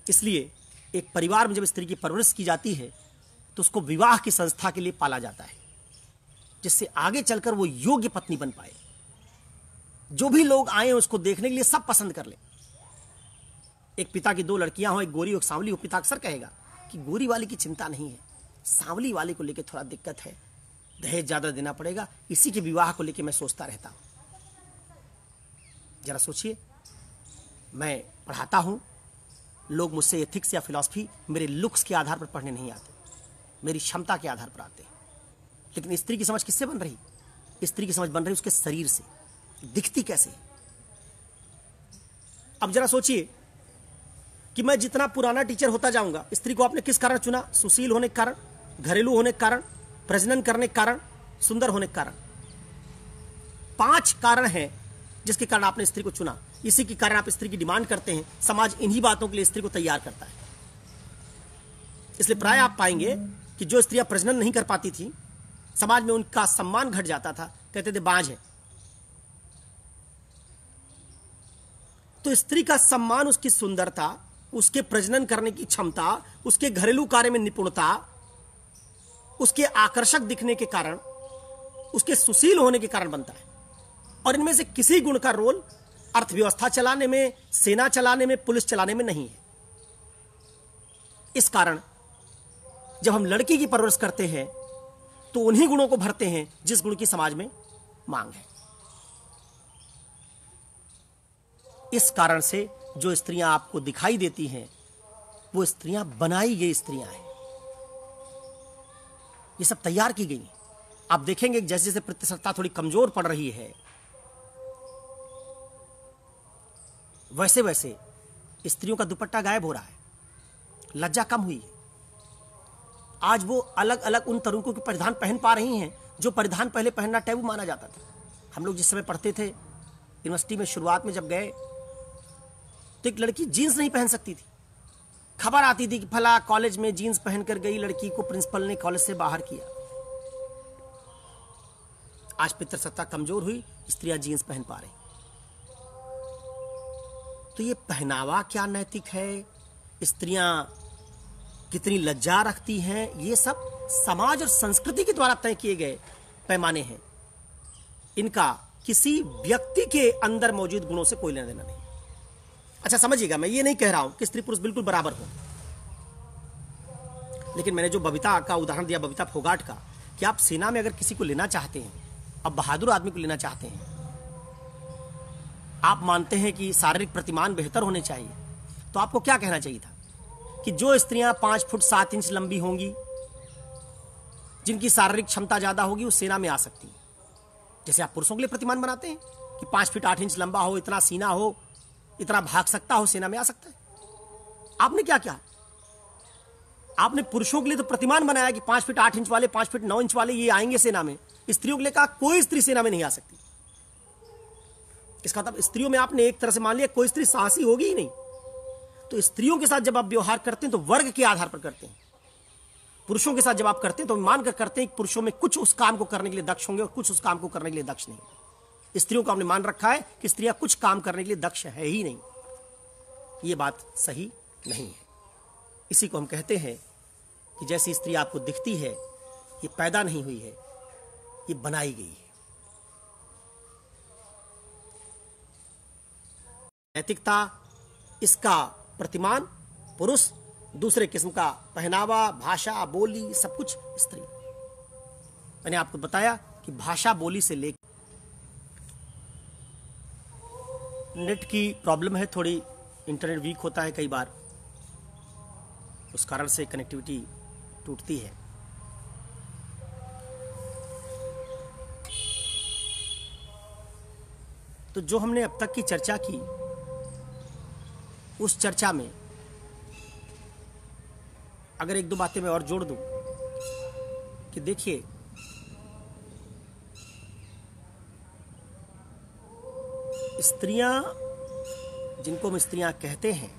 इसलिए एक परिवार में जब स्त्री की परवरिश की जाती है तो उसको विवाह की संस्था के लिए पाला जाता है, जिससे आगे चलकर वो योग्य पत्नी बन पाए। जो भी लोग आए उसको देखने के लिए सब पसंद कर ले। एक पिता की 2 लड़कियां हो, एक गोरी एक सांवली हो, पिता अक्सर कहेगा कि गोरी वाली की चिंता नहीं है, सांवली वाले को लेकर थोड़ा दिक्कत है, दहेज ज्यादा देना पड़ेगा, इसी के विवाह को लेकर मैं सोचता रहता हूं। जरा सोचिए, मैं पढ़ाता हूं, लोग मुझसे एथिक्स या फिलॉसफी मेरे लुक्स के आधार पर पढ़ने नहीं आते, मेरी क्षमता के आधार पर आते हैं। लेकिन स्त्री की समझ किससे बन रही? स्त्री की समझ बन रही उसके शरीर से, दिखती कैसे। अब जरा सोचिए कि मैं जितना पुराना टीचर होता जाऊंगा, स्त्री को आपने किस कारण चुना? सुशील होने के कारण, घरेलू होने के कारण, प्रजनन करने के कारण, सुंदर होने के कारण। 5 कारण हैं जिसके कारण आपने स्त्री को चुना। इसी के कारण आप स्त्री की डिमांड करते हैं। समाज इन्हीं बातों के लिए स्त्री को तैयार करता है। इसलिए प्राय आप पाएंगे कि जो स्त्रियां प्रजनन नहीं कर पाती थी, समाज में उनका सम्मान घट जाता था, कहते थे बांझ है। तो स्त्री का सम्मान उसकी सुंदरता, उसके प्रजनन करने की क्षमता, उसके घरेलू कार्य में निपुणता, उसके आकर्षक दिखने के कारण, उसके सुशील होने के कारण बनता है। और इनमें से किसी गुण का रोल अर्थव्यवस्था चलाने में, सेना चलाने में, पुलिस चलाने में नहीं है। इस कारण जब हम लड़की की परवरिश करते हैं तो उन्हीं गुणों को भरते हैं जिस गुण की समाज में मांग है। इस कारण से जो स्त्रियां आपको दिखाई देती हैं वो स्त्रियां बनाई गई स्त्रियां हैं, ये सब तैयार की गई। आप देखेंगे जैसे जैसे प्रतिशतता थोड़ी कमजोर पड़ रही है, वैसे वैसे स्त्रियों का दुपट्टा गायब हो रहा है, लज्जा कम हुई है। आज वो अलग अलग उन तरीकों के परिधान पहन पा रही हैं जो परिधान पहले पहनना टैबू माना जाता था। हम लोग जिस समय पढ़ते थे यूनिवर्सिटी में, शुरुआत में जब गए तो एक लड़की जीन्स नहीं पहन सकती थी। खबर आती थी कि फला कॉलेज में जीन्स पहनकर गई लड़की को प्रिंसिपल ने कॉलेज से बाहर किया। आज पितृसत्ता कमजोर हुई, स्त्रियां जीन्स पहन पा रही। तो ये पहनावा क्या नैतिक है, स्त्रियां कितनी लज्जा रखती हैं, ये सब समाज और संस्कृति के द्वारा तय किए गए पैमाने हैं। इनका किसी व्यक्ति के अंदर मौजूद गुणों से कोई लेना देना नहीं। अच्छा समझिएगा, मैं ये नहीं कह रहा हूं कि स्त्री पुरुष बिल्कुल बराबर हो, लेकिन मैंने जो बबीता का उदाहरण दिया, बबीता फोगाट का, कि आप सेना में अगर किसी को लेना चाहते हैं, अब बहादुर आदमी को लेना चाहते हैं, आप मानते हैं कि शारीरिक प्रतिमान बेहतर होने चाहिए, तो आपको क्या कहना चाहिए था कि जो स्त्रियां 5 फुट 7 इंच लंबी होंगी, जिनकी शारीरिक क्षमता ज्यादा होगी, वो सेना में आ सकती है। जैसे आप पुरुषों के लिए प्रतिमान बनाते हैं कि 5 फीट 8 इंच लंबा हो, इतना सीना हो, इतना भाग सकता हो, सेना में आ सकता है। आपने क्या किया, आपने पुरुषों के लिए तो प्रतिमान बनाया कि 5 फीट 8 इंच वाले, 5 फीट 9 इंच वाले ये आएंगे सेना में। स्त्रियों के लिए कहा कोई स्त्री सेना में नहीं आ सकती। इसका मतलब स्त्रियों में आपने एक तरह से मान लिया कोई स्त्री साहसी होगी ही नहीं। तो स्त्रियों के साथ जब आप व्यवहार करते हैं तो वर्ग के आधार पर करते हैं। पुरुषों के साथ जब आप करते हैं तो मानकर करते हैं कि पुरुषों में कुछ उस काम को करने के लिए दक्ष होंगे और कुछ उस काम को करने के लिए दक्ष नहीं। स्त्रियों को आपने मान रखा है कि स्त्रियां कुछ काम करने के लिए दक्ष है ही नहीं। ये बात सही नहीं है। इसी को हम कहते हैं कि जैसी स्त्री आपको दिखती है ये पैदा नहीं हुई है, ये बनाई गई है। नैतिकता, इसका प्रतिमान पुरुष, दूसरे किस्म का पहनावा, भाषा, बोली, सब कुछ स्त्री। मैंने आपको बताया कि भाषा बोली से लेकर नेट की प्रॉब्लम है, थोड़ी इंटरनेट वीक होता है कई बार, उस कारण से कनेक्टिविटी टूटती है। तो जो हमने अब तक की चर्चा की, उस चर्चा में अगर एक दो बातें मैं और जोड़ दूं कि देखिए, स्त्रियां, जिनको हम स्त्रियां कहते हैं,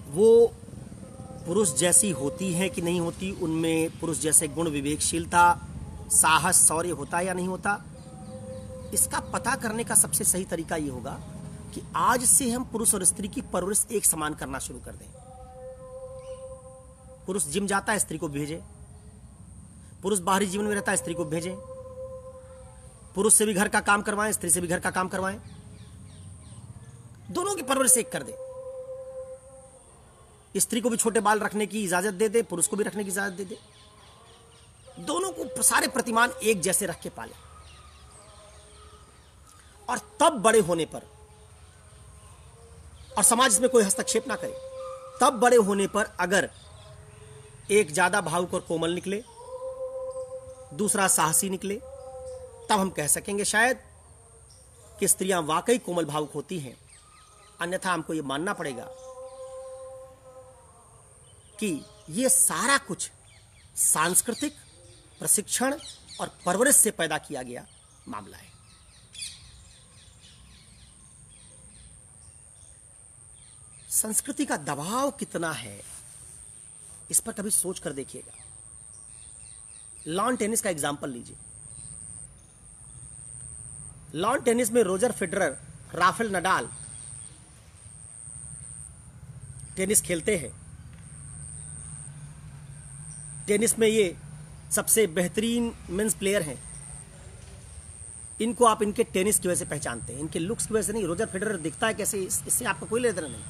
वो पुरुष जैसी होती हैं कि नहीं होती, उनमें पुरुष जैसे गुण, विवेकशीलता, साहस, शौर्य होता है या नहीं होता, इसका पता करने का सबसे सही तरीका ये होगा कि आज से हम पुरुष और स्त्री की परवरिश एक समान करना शुरू कर दें। पुरुष जिम जाता है, स्त्री को भेजे। पुरुष बाहरी जीवन में रहता है, स्त्री को भेजें। पुरुष से भी घर का काम करवाएं, स्त्री से भी घर का काम करवाएं। दोनों की परवरिश एक कर दे। स्त्री को भी छोटे बाल रखने की इजाजत दे दे, पुरुष को भी रखने की इजाजत दे दे। दोनों को सारे प्रतिमान एक जैसे रख के पाले। और तब बड़े होने पर, और समाज इसमें कोई हस्तक्षेप ना करे, तब बड़े होने पर अगर एक ज्यादा भावुक और कोमल निकले, दूसरा साहसी निकले, तब हम कह सकेंगे शायद कि स्त्रियां वाकई कोमल भावुक होती हैं। अन्यथा हमको यह मानना पड़ेगा कि यह सारा कुछ सांस्कृतिक प्रशिक्षण और परवरिश से पैदा किया गया मामला है। संस्कृति का दबाव कितना है इस पर कभी सोच कर देखिएगा। लॉन टेनिस का एग्जाम्पल लीजिए। लॉन टेनिस में Roger Federer, Rafael Nadal tennis खेलते हैं। टेनिस में ये सबसे बेहतरीन मेंस प्लेयर हैं। इनको आप इनके टेनिस की वजह से पहचानते हैं, इनके लुक्स की वजह से नहीं। रोजर फेडरर दिखता है कैसे, इससे आपका कोई लेना देना नहीं।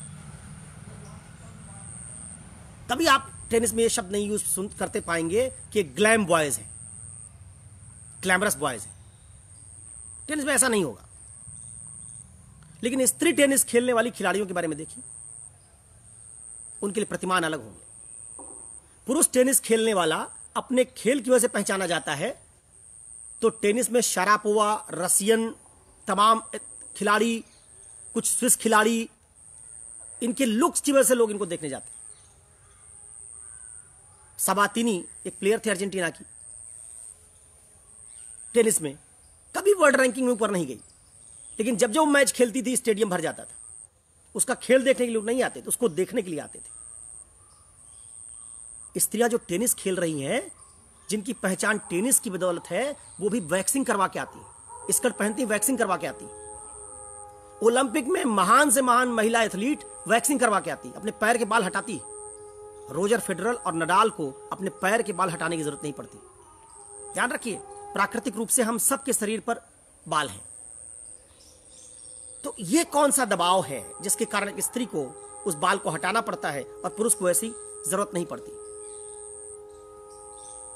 कभी आप टेनिस में ये शब्द नहीं यूज करते पाएंगे कि ग्लैम बॉयज हैं, ग्लैमरस बॉयज हैं। टेनिस में ऐसा नहीं होगा। लेकिन स्त्री टेनिस खेलने वाली खिलाड़ियों के बारे में देखिए, उनके लिए प्रतिमान अलग होंगे। पुरुष टेनिस खेलने वाला अपने खेल की वजह से पहचाना जाता है, तो टेनिस में शारापोवा, रसियन, तमाम खिलाड़ी, कुछ स्विस खिलाड़ी, इनके लुक्स की वजह से लोग इनको देखने जाते हैं। सबातिनी एक प्लेयर थे अर्जेंटीना की, टेनिस में कभी वर्ल्ड रैंकिंग में ऊपर नहीं गई, लेकिन जब जब मैच खेलती थी स्टेडियम भर जाता था। उसका खेल देखने के लिए लोग नहीं आते थे, उसको देखने के लिए आते थे। स्त्रियां जो टेनिस खेल रही हैं, जिनकी पहचान टेनिस की बदौलत है, वो भी वैक्सिंग करवा के आती है। स्कर्ट पहनती, वैक्सिंग करवा के आती। ओलंपिक में महान से महान महिला एथलीट वैक्सिंग करवा के आती, अपने पैर के बाल हटाती। रोजर फेडरर और नडाल को अपने पैर के बाल हटाने की जरूरत नहीं पड़ती। ध्यान रखिए, प्राकृतिक रूप से हम सबके शरीर पर बाल हैं। तो ये कौन सा दबाव है जिसके कारण एक स्त्री को उस बाल को हटाना पड़ता है और पुरुष को ऐसी जरूरत नहीं पड़ती?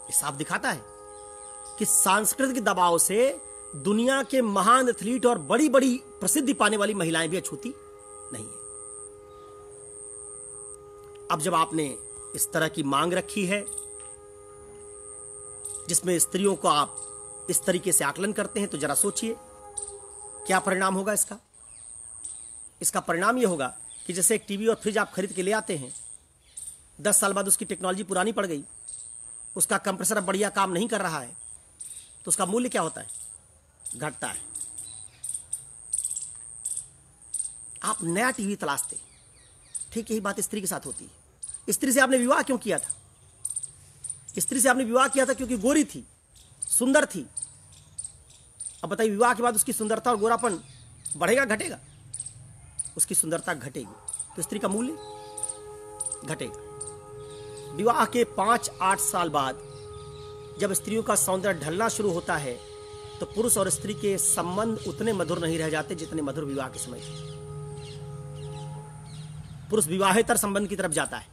ये साफ दिखाता है कि सांस्कृतिक दबाव से दुनिया के महान एथलीट और बड़ी बड़ी प्रसिद्धि पाने वाली महिलाएं भी अछूती नहीं है। अब जब आपने इस तरह की मांग रखी है जिसमें स्त्रियों को आप इस तरीके से आकलन करते हैं, तो जरा सोचिए क्या परिणाम होगा इसका। इसका परिणाम यह होगा कि जैसे एक टीवी और फ्रिज आप खरीद के ले आते हैं, 10 साल बाद उसकी टेक्नोलॉजी पुरानी पड़ गई, उसका कंप्रेसर अब बढ़िया काम नहीं कर रहा है, तो उसका मूल्य क्या होता है? घटता है। आप नया टीवी तलाशते, ठीक यही बात स्त्री के साथ होती है। स्त्री से आपने विवाह क्यों किया था? स्त्री से आपने विवाह किया था क्योंकि गोरी थी, सुंदर थी। अब बताइए, विवाह के बाद उसकी सुंदरता और गोरापन बढ़ेगा घटेगा? उसकी सुंदरता घटेगी, तो स्त्री का मूल्य घटेगा। विवाह के 5-8 साल बाद जब स्त्रियों का सौंदर्य ढलना शुरू होता है, तो पुरुष और स्त्री के संबंध उतने मधुर नहीं रह जाते जितने मधुर विवाह के समय थे। पुरुष विवाहेतर संबंध की तरफ जाता है,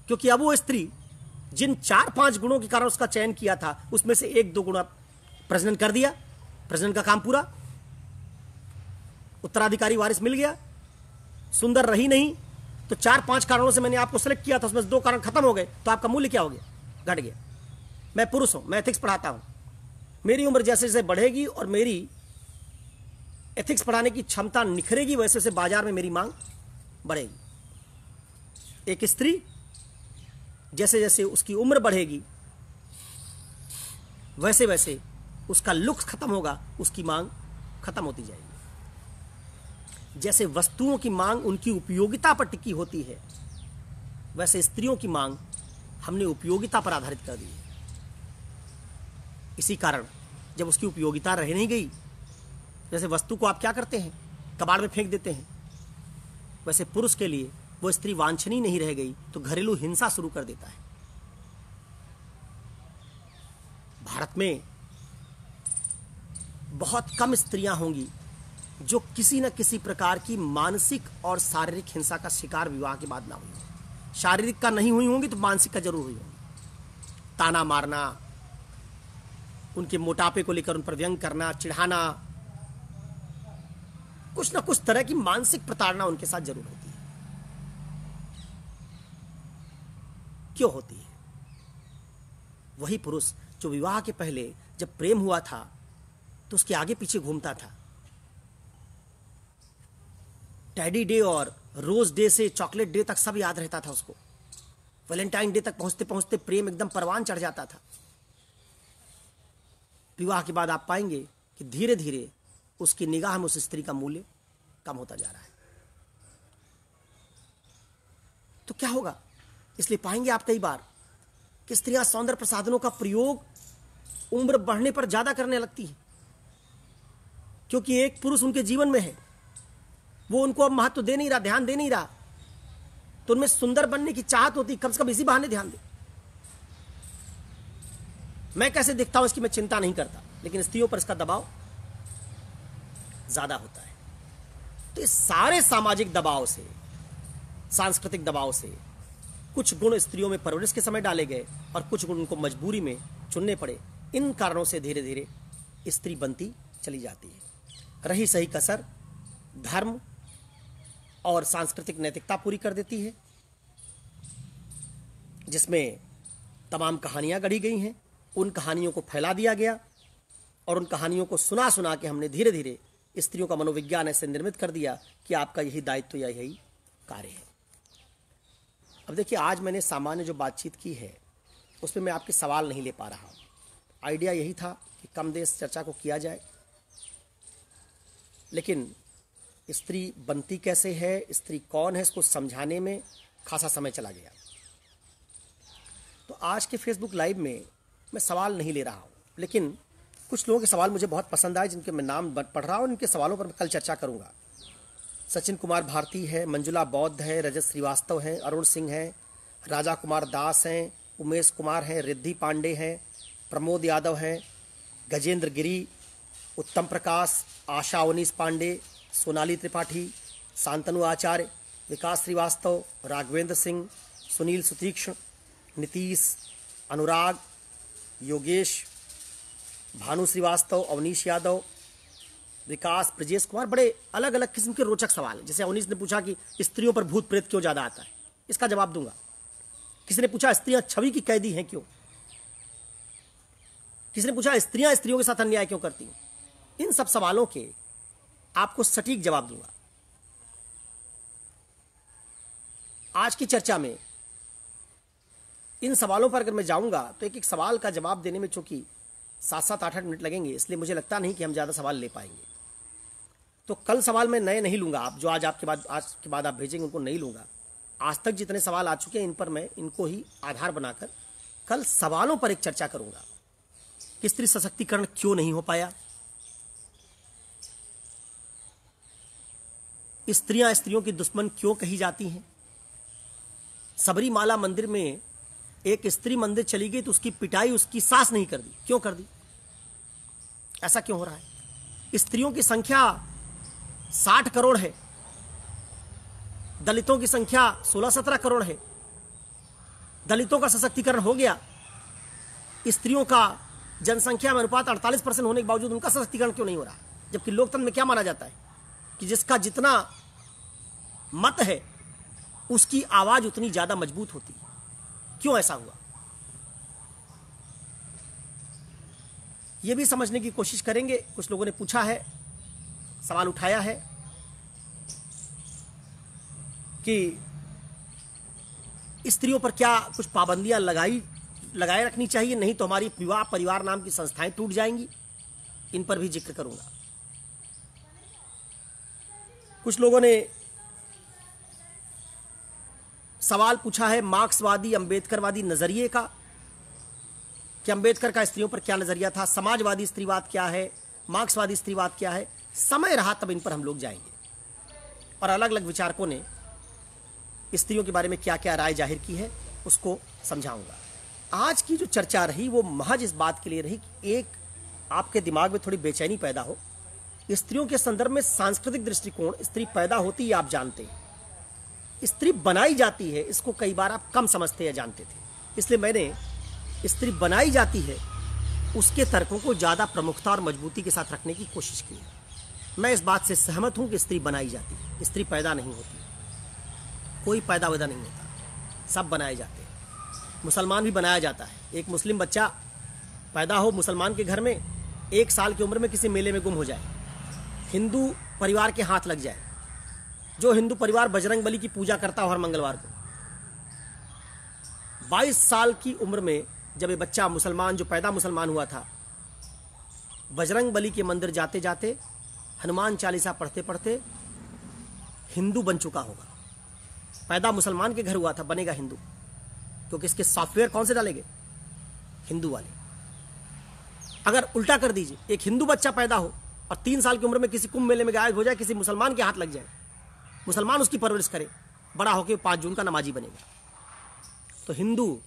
क्योंकि अब वो स्त्री जिन 4-5 गुणों के कारण उसका चयन किया था, उसमें से 1-2 गुण प्रजनन कर दिया, प्रजनन का काम पूरा, उत्तराधिकारी वारिस मिल गया, सुंदर रही नहीं, तो 4-5 कारणों से मैंने आपको सेलेक्ट किया था, उसमें से 2 कारण खत्म हो गए, तो आपका मूल्य क्या हो गया? घट गया। मैं पुरुष हूं, मैं एथिक्स पढ़ाता हूं, मेरी उम्र जैसे जैसे बढ़ेगी और मेरी एथिक्स पढ़ाने की क्षमता निखरेगी, वैसे वैसे बाजार में मेरी मांग बढ़ेगी। एक स्त्री जैसे जैसे उसकी उम्र बढ़ेगी, वैसे वैसे उसका लुक्स खत्म होगा, उसकी मांग खत्म होती जाएगी। जैसे वस्तुओं की मांग उनकी उपयोगिता पर टिकी होती है, वैसे स्त्रियों की मांग हमने उपयोगिता पर आधारित कर दी है। इसी कारण जब उसकी उपयोगिता रह नहीं गई, जैसे वस्तु को आप क्या करते हैं, कबाड़ में फेंक देते हैं, वैसे पुरुष के लिए वो स्त्री वांछनीय नहीं रह गई, तो घरेलू हिंसा शुरू कर देता है। भारत में बहुत कम स्त्रियां होंगी जो किसी न किसी प्रकार की मानसिक और शारीरिक हिंसा का शिकार विवाह के बाद ना हुई हो। शारीरिक का नहीं हुई होंगी तो मानसिक का जरूर हुई होंगी। ताना मारना, उनके मोटापे को लेकर उन पर व्यंग करना, चिढ़ाना, कुछ ना कुछ तरह की मानसिक प्रताड़ना उनके साथ जरूर होती है। क्यों होती है? वही पुरुष जो विवाह के पहले जब प्रेम हुआ था तो उसके आगे पीछे घूमता था, टैडी डे और रोज डे से चॉकलेट डे तक सब याद रहता था उसको। वैलेंटाइन डे तक पहुंचते पहुंचते प्रेम एकदम परवान चढ़ जाता था। विवाह के बाद आप पाएंगे कि धीरे धीरे उसकी निगाह में उस स्त्री का मूल्य कम होता जा रहा है। तो तो क्या होगा? इसलिए पाएंगे आप कई बार कि स्त्रियां सौंदर्य प्रसाधनों का प्रयोग उम्र बढ़ने पर ज्यादा करने लगती है, क्योंकि एक पुरुष उनके जीवन में है, वो उनको अब महत्व दे नहीं रहा, ध्यान दे नहीं रहा, तो उनमें सुंदर बनने की चाहत होती, कम से कम इसी बहाने ध्यान दे। मैं कैसे दिखता हूं इसकी मैं चिंता नहीं करता, लेकिन स्त्रियों पर इसका दबाव ज्यादा होता है। तो इस सारे सामाजिक दबाव से, सांस्कृतिक दबाव से कुछ गुण स्त्रियों में परवरिश के समय डाले गए और कुछ गुण उनको मजबूरी में चुनने पड़े। इन कारणों से धीरे धीरे स्त्री बनती चली जाती है। रही सही कसर धर्म और सांस्कृतिक नैतिकता पूरी कर देती है, जिसमें तमाम कहानियां गढ़ी गई हैं। उन कहानियों को फैला दिया गया और उन कहानियों को सुना सुना के हमने धीरे धीरे स्त्रियों का मनोविज्ञान ऐसे निर्मित कर दिया कि आपका यही दायित्व या यही कार्य है। अब देखिए, आज मैंने सामान्य जो बातचीत की है उसमें मैं आपके सवाल नहीं ले पा रहा हूं। आइडिया यही था कि कम देश चर्चा को किया जाए, लेकिन स्त्री बनती कैसे है, स्त्री कौन है, इसको समझाने में खासा समय चला गया। तो आज के फेसबुक लाइव में मैं सवाल नहीं ले रहा हूं, लेकिन कुछ लोगों के सवाल मुझे बहुत पसंद आए, जिनके मैं नाम पढ़ रहा हूं। इनके सवालों पर मैं कल चर्चा करूंगा। सचिन कुमार भारती है, मंजुला बौद्ध है, रजत श्रीवास्तव है, अरुण सिंह है, राजा कुमार दास हैं, उमेश कुमार हैं, रिद्धि पांडे हैं, प्रमोद यादव हैं, गजेंद्र गिरी, उत्तम प्रकाश, आशा अवनीश पांडे, सोनाली त्रिपाठी, शांतनु आचार्य, विकास श्रीवास्तव, राघवेंद्र सिंह, सुनील सुतीक्ष्ण, नीतीश, अनुराग, योगेश, भानु श्रीवास्तव, अवनीश यादव, विकास, ब्रजेश कुमार। बड़े अलग अलग किस्म के रोचक सवाल हैं। जैसे अवनीश ने पूछा कि स्त्रियों पर भूत प्रेत क्यों ज्यादा आता है, इसका जवाब दूंगा। किसी ने पूछा स्त्रियां छवि की कैदी हैं क्यों, किसी ने पूछा स्त्रियां स्त्रियों के साथ अन्याय क्यों करती हैं। इन सब सवालों के आपको सटीक जवाब दूंगा। आज की चर्चा में इन सवालों पर अगर मैं जाऊंगा तो एक एक सवाल का जवाब देने में चूंकि 7-8 मिनट लगेंगे, इसलिए मुझे लगता नहीं कि हम ज़्यादा सवाल ले पाएंगे। तो कल सवाल मैं नए नहीं लूंगा, आप जो आज के बाद आप भेजेंगे उनको नहीं लूंगा। आज तक जितने सवाल आ चुके हैं इन पर मैं इनको ही आधार बनाकर कल सवालों पर एक चर्चा करूंगा कि स्त्री सशक्तिकरण क्यों नहीं हो पाया, स्त्रियां स्त्रियों की दुश्मन क्यों कही जाती हैं, सबरीमाला मंदिर में एक स्त्री मंदिर चली गई तो उसकी पिटाई उसकी सास नहीं कर दी, क्यों कर दी, ऐसा क्यों हो रहा है। स्त्रियों की संख्या 60 करोड़ है, दलितों की संख्या 16-17 करोड़ है। दलितों का सशक्तिकरण हो गया, स्त्रियों का जनसंख्या में अनुपात 48% होने के बावजूद उनका सशक्तिकरण क्यों नहीं हो रहा। जबकि लोकतंत्र में क्या माना जाता है कि जिसका जितना मत है उसकी आवाज उतनी ज्यादा मजबूत होती है। क्यों ऐसा हुआ, यह भी समझने की कोशिश करेंगे। कुछ लोगों ने पूछा है, सवाल उठाया है कि स्त्रियों पर क्या कुछ पाबंदियां लगाए रखनी चाहिए, नहीं तो हमारी विवाह परिवार नाम की संस्थाएं टूट जाएंगी। इन पर भी जिक्र करूंगा। कुछ लोगों ने सवाल पूछा है मार्क्सवादी अंबेडकरवादी नजरिए का, कि अंबेडकर का स्त्रियों पर क्या नजरिया था, समाजवादी स्त्रीवाद क्या है, मार्क्सवादी स्त्रीवाद क्या है। समय रहा तब इन पर हम लोग जाएंगे और अलग अलग विचारकों ने स्त्रियों के बारे में क्या क्या राय जाहिर की है उसको समझाऊंगा। आज की जो चर्चा रही वो महज इस बात के लिए रही कि एक आपके दिमाग में थोड़ी बेचैनी पैदा हो। स्त्रियों के संदर्भ में सांस्कृतिक दृष्टिकोण, स्त्री पैदा होती है आप जानते हैं, स्त्री बनाई जाती है इसको कई बार आप कम समझते या जानते थे। इसलिए मैंने स्त्री बनाई जाती है उसके तर्कों को ज्यादा प्रमुखता और मजबूती के साथ रखने की कोशिश की है। मैं इस बात से सहमत हूं कि स्त्री बनाई जाती है, स्त्री पैदा नहीं होती, कोई पैदा वैदा नहीं होता, सब बनाए जाते हैं। मुसलमान भी बनाया जाता है। एक मुस्लिम बच्चा पैदा हो मुसलमान के घर में, 1 साल की उम्र में किसी मेले में गुम हो जाए, हिंदू परिवार के हाथ लग जाए, जो हिंदू परिवार बजरंग बली की पूजा करता हो हर मंगलवार को, 22 साल की उम्र में जब ये बच्चा मुसलमान जो पैदा मुसलमान हुआ था, बजरंग बली के मंदिर जाते जाते हनुमान चालीसा पढ़ते पढ़ते हिंदू बन चुका होगा, पैदा मुसलमान के घर हुआ था, बनेगा हिंदू, क्योंकि इसके सॉफ्टवेयर कौन से डालेंगे? हिंदू वाले। अगर उल्टा कर दीजिए, एक हिंदू बच्चा पैदा हो और 3 साल की उम्र में किसी कुंभ मेले में गायब हो जाए, किसी मुसलमान के हाथ लग जाए, मुसलमान उसकी परवरिश करे, बड़ा होकर 5 जून का नमाजी बनेगा। तो हिंदू,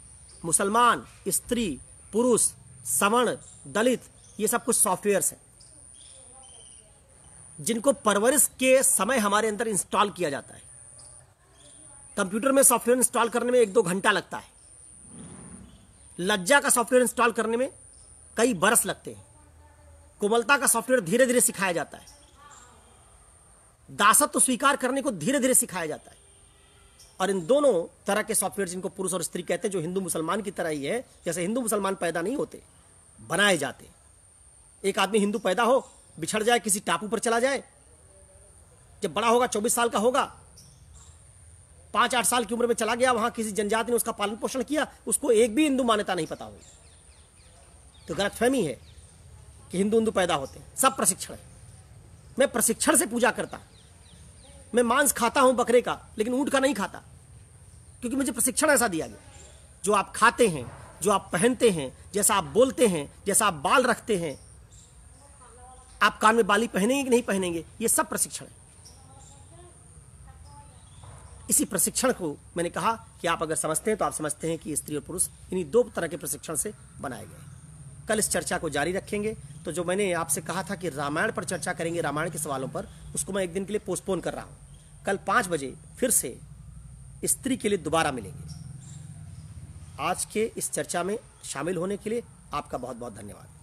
मुसलमान, स्त्री, पुरुष, सवर्ण, दलित, ये सब कुछ सॉफ्टवेयर्स हैं जिनको परवरिश के समय हमारे अंदर इंस्टॉल किया जाता है। कंप्यूटर में सॉफ्टवेयर इंस्टॉल करने में 1-2 घंटा लगता है। लज्जा का सॉफ्टवेयर इंस्टॉल करने में कई बरस लगते हैं। कोमलता का सॉफ्टवेयर धीरे धीरे सिखाया जाता है। दासत्व स्वीकार करने को धीरे धीरे सिखाया जाता है। और इन दोनों तरह के सॉफ्टवेयर, जिनको पुरुष और स्त्री कहते हैं, जो हिंदू मुसलमान की तरह ही है, जैसे हिंदू मुसलमान पैदा नहीं होते, बनाए जाते। एक आदमी हिंदू पैदा हो, बिछड़ जाए, किसी टापू पर चला जाए, जब बड़ा होगा 24 साल का होगा, 5-8 साल की उम्र में चला गया, वहां किसी जनजाति ने उसका पालन पोषण किया, उसको एक भी हिंदू मान्यता नहीं पता होगी। तो गलतफहमी है कि हिंदू पैदा होते हैं। सब प्रशिक्षण है। मैं प्रशिक्षण से पूजा करता, मैं मांस खाता हूं बकरे का, लेकिन ऊंट का नहीं खाता, क्योंकि मुझे प्रशिक्षण ऐसा दिया गया। जो आप खाते हैं, जो आप पहनते हैं, जैसा आप बोलते हैं, जैसा आप बाल रखते हैं, आप कान में बाली पहनेंगे कि नहीं पहनेंगे, ये सब प्रशिक्षण है। इसी प्रशिक्षण को मैंने कहा कि आप अगर समझते हैं तो आप समझते हैं कि स्त्री और पुरुष इन्हीं 2 तरह के प्रशिक्षण से बनाए गए। कल इस चर्चा को जारी रखेंगे। तो जो मैंने आपसे कहा था कि रामायण पर चर्चा करेंगे, रामायण के सवालों पर, उसको मैं एक दिन के लिए पोस्टपोन कर रहा हूं। कल 5 बजे फिर से स्त्री के लिए दोबारा मिलेंगे। आज के इस चर्चा में शामिल होने के लिए आपका बहुत बहुत धन्यवाद।